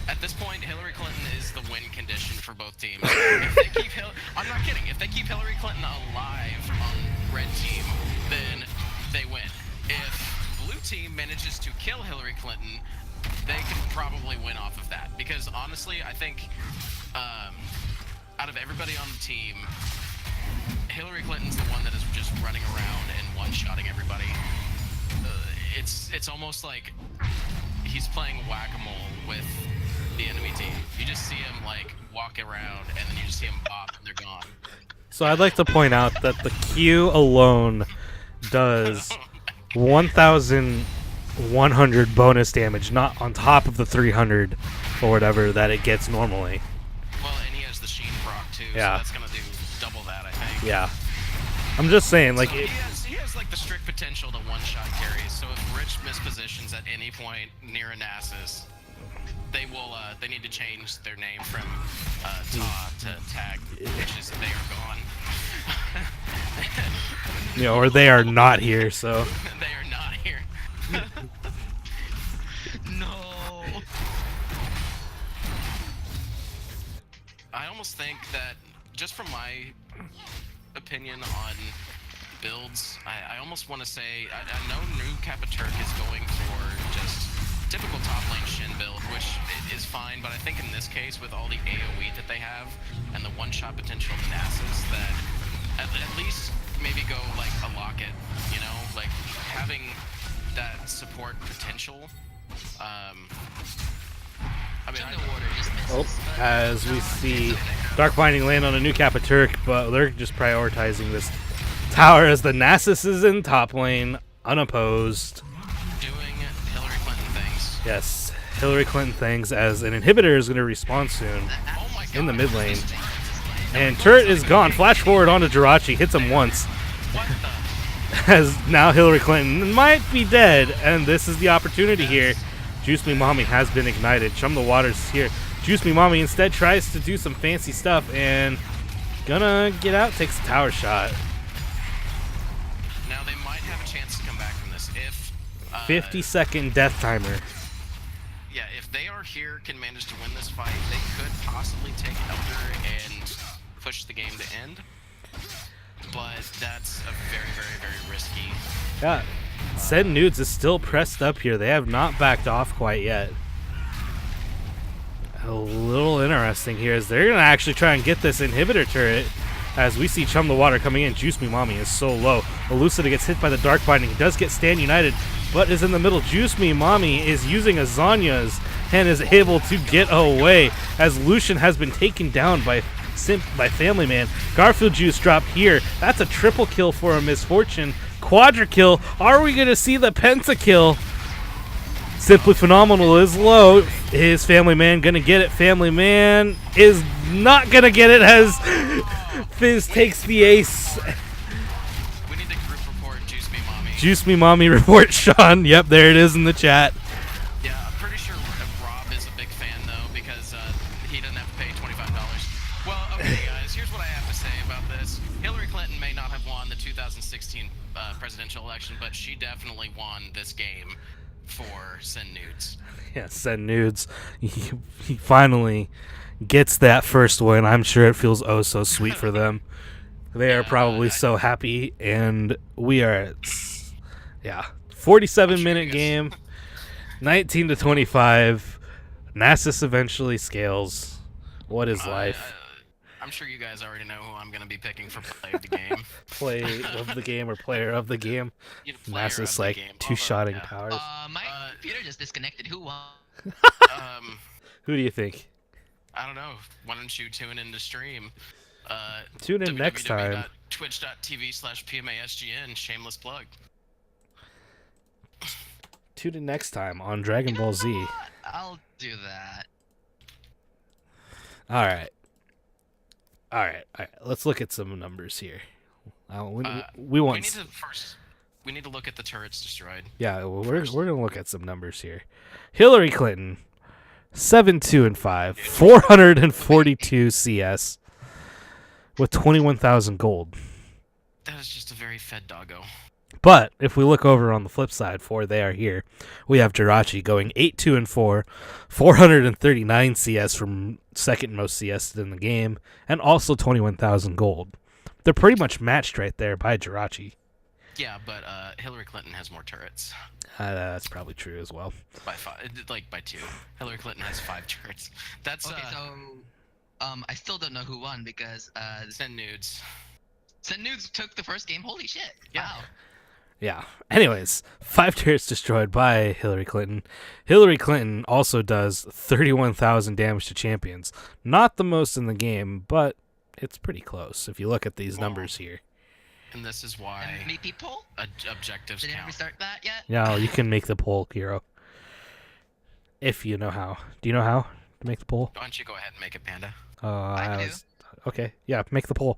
at this point Hillary Clinton is the win condition for both teams. If they keep I'm not kidding. If they keep Hillary Clinton alive on red team, then they win. If blue team manages to kill Hillary Clinton, they can probably win off of that. Because honestly, I think out of everybody on the team, Hillary Clinton's the one that is just running around and one-shotting everybody. It's almost like he's playing whack-a-mole with the enemy team. You just see him like walk around, and then you just see him pop, and they're gone. so I'd like to point out that the Q alone does 1,100 bonus damage, not on top of the 300 or whatever that it gets normally. Well, and he has the Sheen proc too, Yeah. so that's gonna do double that, I think. Yeah. I'm just saying, like, So he has like the strict potential to one-shot carries. So if Rich mispositions at any point near a Nasus, they will. They need to change their name from TAH to Tag, which is they are gone. you know, or they are not here, so. They are not here. No. I almost think that, just from my opinion on builds, I almost want to say, I know New Turk is going for just typical top lane Shin build, which is fine, but I think in this case, with all the AoE that they have, and the one-shot potential of Nasus, that at least maybe go like a locket, you know, like having that support potential. I mean, The water just misses. Oh, but as we no, see it's okay. Dark Binding land on a new Kappa Turk, but they're just prioritizing this tower as the Nasus is in top lane, unopposed. doing Hillary Clinton things. Yes, Hillary Clinton things as an inhibitor is going to respawn soon Oh my god. in the mid lane. This lane. And turret is gone. Flash forward onto Jirachi, hits him once. What the? As now Hillary Clinton might be dead, and this is the opportunity here. Juice Me Mommy has been ignited. Chum the Waters here. Juice Me Mommy instead tries to do some fancy stuff and gonna get out, takes a tower shot. Now they might have a chance to come back from this if 50-second death timer. yeah, if they are here, can manage to win this fight, they could possibly take Elder and push the game to end. But that's a very, very, very risky. Yeah, Send Nudes is still pressed up here. They have not backed off quite yet. A little interesting here is they're gonna actually try and get this inhibitor turret. As we see Chum the Water coming in, Juice Me Mommy is so low. Elucida gets hit by the Dark Binding. He does get Stand United, but is in the middle. Juice Me Mommy is using a Zanya's and is able to get away as Lucian has been taken down by Family Man. Garfield Juice drop here. That's a triple kill for a Misfortune. Quadra kill. Are we gonna see the pentakill? Simply Phenomenal is low. Is Family Man gonna get it? Family Man is not gonna get it as Fizz takes the ace. We need to group report Juice Me Mommy. Juice Me Mommy report Sean. Yep, there it is in the chat. Yeah, I'm pretty sure Rob is a big fan though because he doesn't have to pay $25. Well, okay guys, here's what I have to say about this. Hillary Clinton may not have won the 2016 presidential election, but she definitely won this game for Send Nudes. Yeah, Send Nudes. He finally gets that first win. I'm sure it feels oh so sweet for them. They are probably so happy, and we are at 47-minute game, 19-25. Nasus eventually scales. What is life? I'm sure you guys already know who I'm going to be picking for play of the game. Play of the game or player of the game? You know, player of Nasus the like game, two-shotting although, powers. My computer just disconnected. Who won? Who do you think? I don't know. Why don't you tune in to stream? Tune in next time. Twitch.tv/PMASGN. Shameless plug. Tune in next time on Dragon Ball Z. I'll do that. All right. Let's look at some numbers here. We want. We need to look at the turrets destroyed. Yeah, we're gonna look at some numbers here. Hillary Clinton, 7-2-5, 442 CS, with 21,000 gold. That is just a very fed doggo. But if we look over on the flip side, for they are here, we have Jirachi going 8-2-4, 439 CS from second most CS in the game, and also 21,000 gold. They're pretty much matched right there by Jirachi. Yeah, but Hillary Clinton has more turrets. That's probably true as well. By 5, like by 2. Hillary Clinton has 5 turrets. That's Okay, so I still don't know who won because Send Nudes. Send Nudes took the first game. Holy shit! Yeah. Wow. Yeah. Anyways, 5 turrets destroyed by Hillary Clinton. Hillary Clinton also does 31,000 damage to champions. Not the most in the game, but it's pretty close if you look at these numbers here. And this is why MVP poll? objectives Did count. we start that yet? Now you can make the poll, Hero. If you know how. Do you know how to make the poll? Why don't you go ahead and make it, Panda? I do. Okay, yeah, make the poll.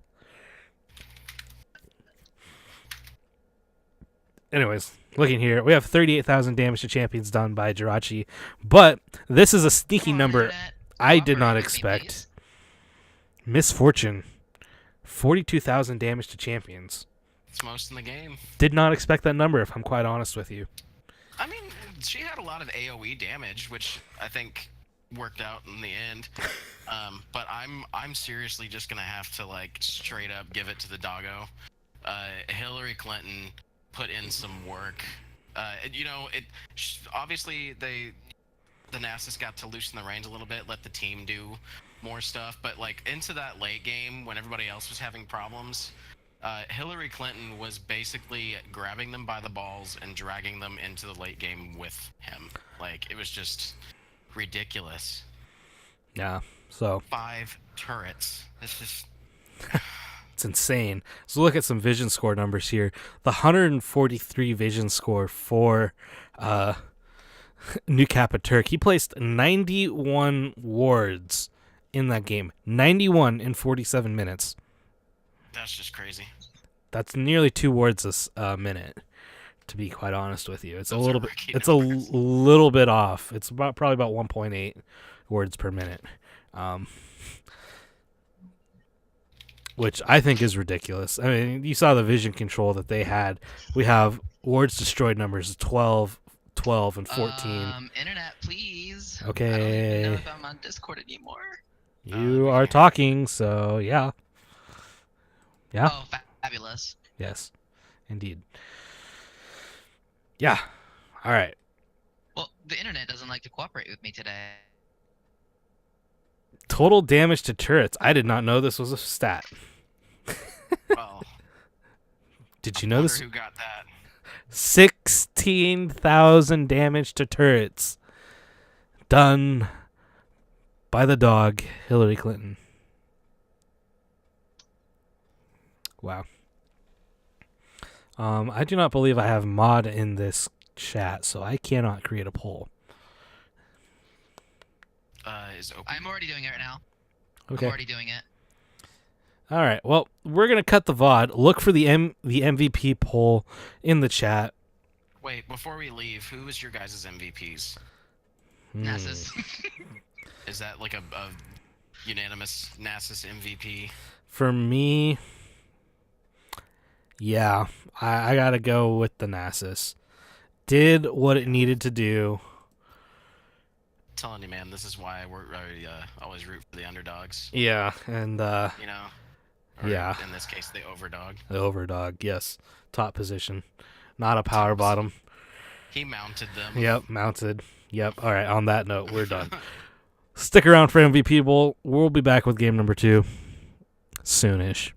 Anyways, looking here, we have 38,000 damage to champions done by Jirachi, but this is a sneaky number I did not expect. Misfortune, 42,000 damage to champions. It's most in the game. Did not expect that number, if I'm quite honest with you. I mean, she had a lot of AoE damage, which I think worked out in the end. But I'm seriously just gonna have to like straight up give it to the doggo. Hillary Clinton put in some work. Obviously the Nasus got to loosen the reins a little bit, let the team do more stuff, but like into that late game when everybody else was having problems, Hillary Clinton was basically grabbing them by the balls and dragging them into the late game with him. Like, it was just ridiculous. Yeah. So 5 turrets. It's just... it's insane. So look at some vision score numbers here. The 143 vision score for New Kappa Turk. He placed 91 wards in that game. 91 in 47 minutes. That's just crazy. That's nearly 2 wards a minute. To be quite honest with you, it's Those a little are bit. rookie It's numbers. a little bit off. It's probably about 1.8 words per minute, which I think is ridiculous. I mean, you saw the vision control that they had. We have wards destroyed numbers 12, 12, and 14. Internet, please. Okay. I don't even know if I'm on Discord anymore. You are talking, so yeah. Yeah. Oh, fabulous. Yes, indeed. Yeah. All right. Well, the internet doesn't like to cooperate with me today. Total damage to turrets. I did not know this was a stat. Well, Did you I know wonder this? who got that. 16,000 damage to turrets. Done by the dog, Hillary Clinton. Wow. I do not believe I have mod in this chat, so I cannot create a poll. Is open. I'm already doing it right now. Okay. I'm already doing it. All right. Well, we're gonna cut the VOD. Look for the MVP poll in the chat. Wait, before we leave, who was your guys' MVPs? Nasus. Is that like a unanimous Nasus MVP? For me, yeah, I gotta go with the Nasus. Did what it needed to do. Telling you, man, this is why I always root for the underdogs. Yeah, and You know. Or yeah. In this case, the overdog. the overdog, yes, top position, not a power bottom. He mounted them. Yep, mounted. Yep. All right. On that note, we're done. Stick around for MVP Bowl. We'll be back with game number 2 soonish.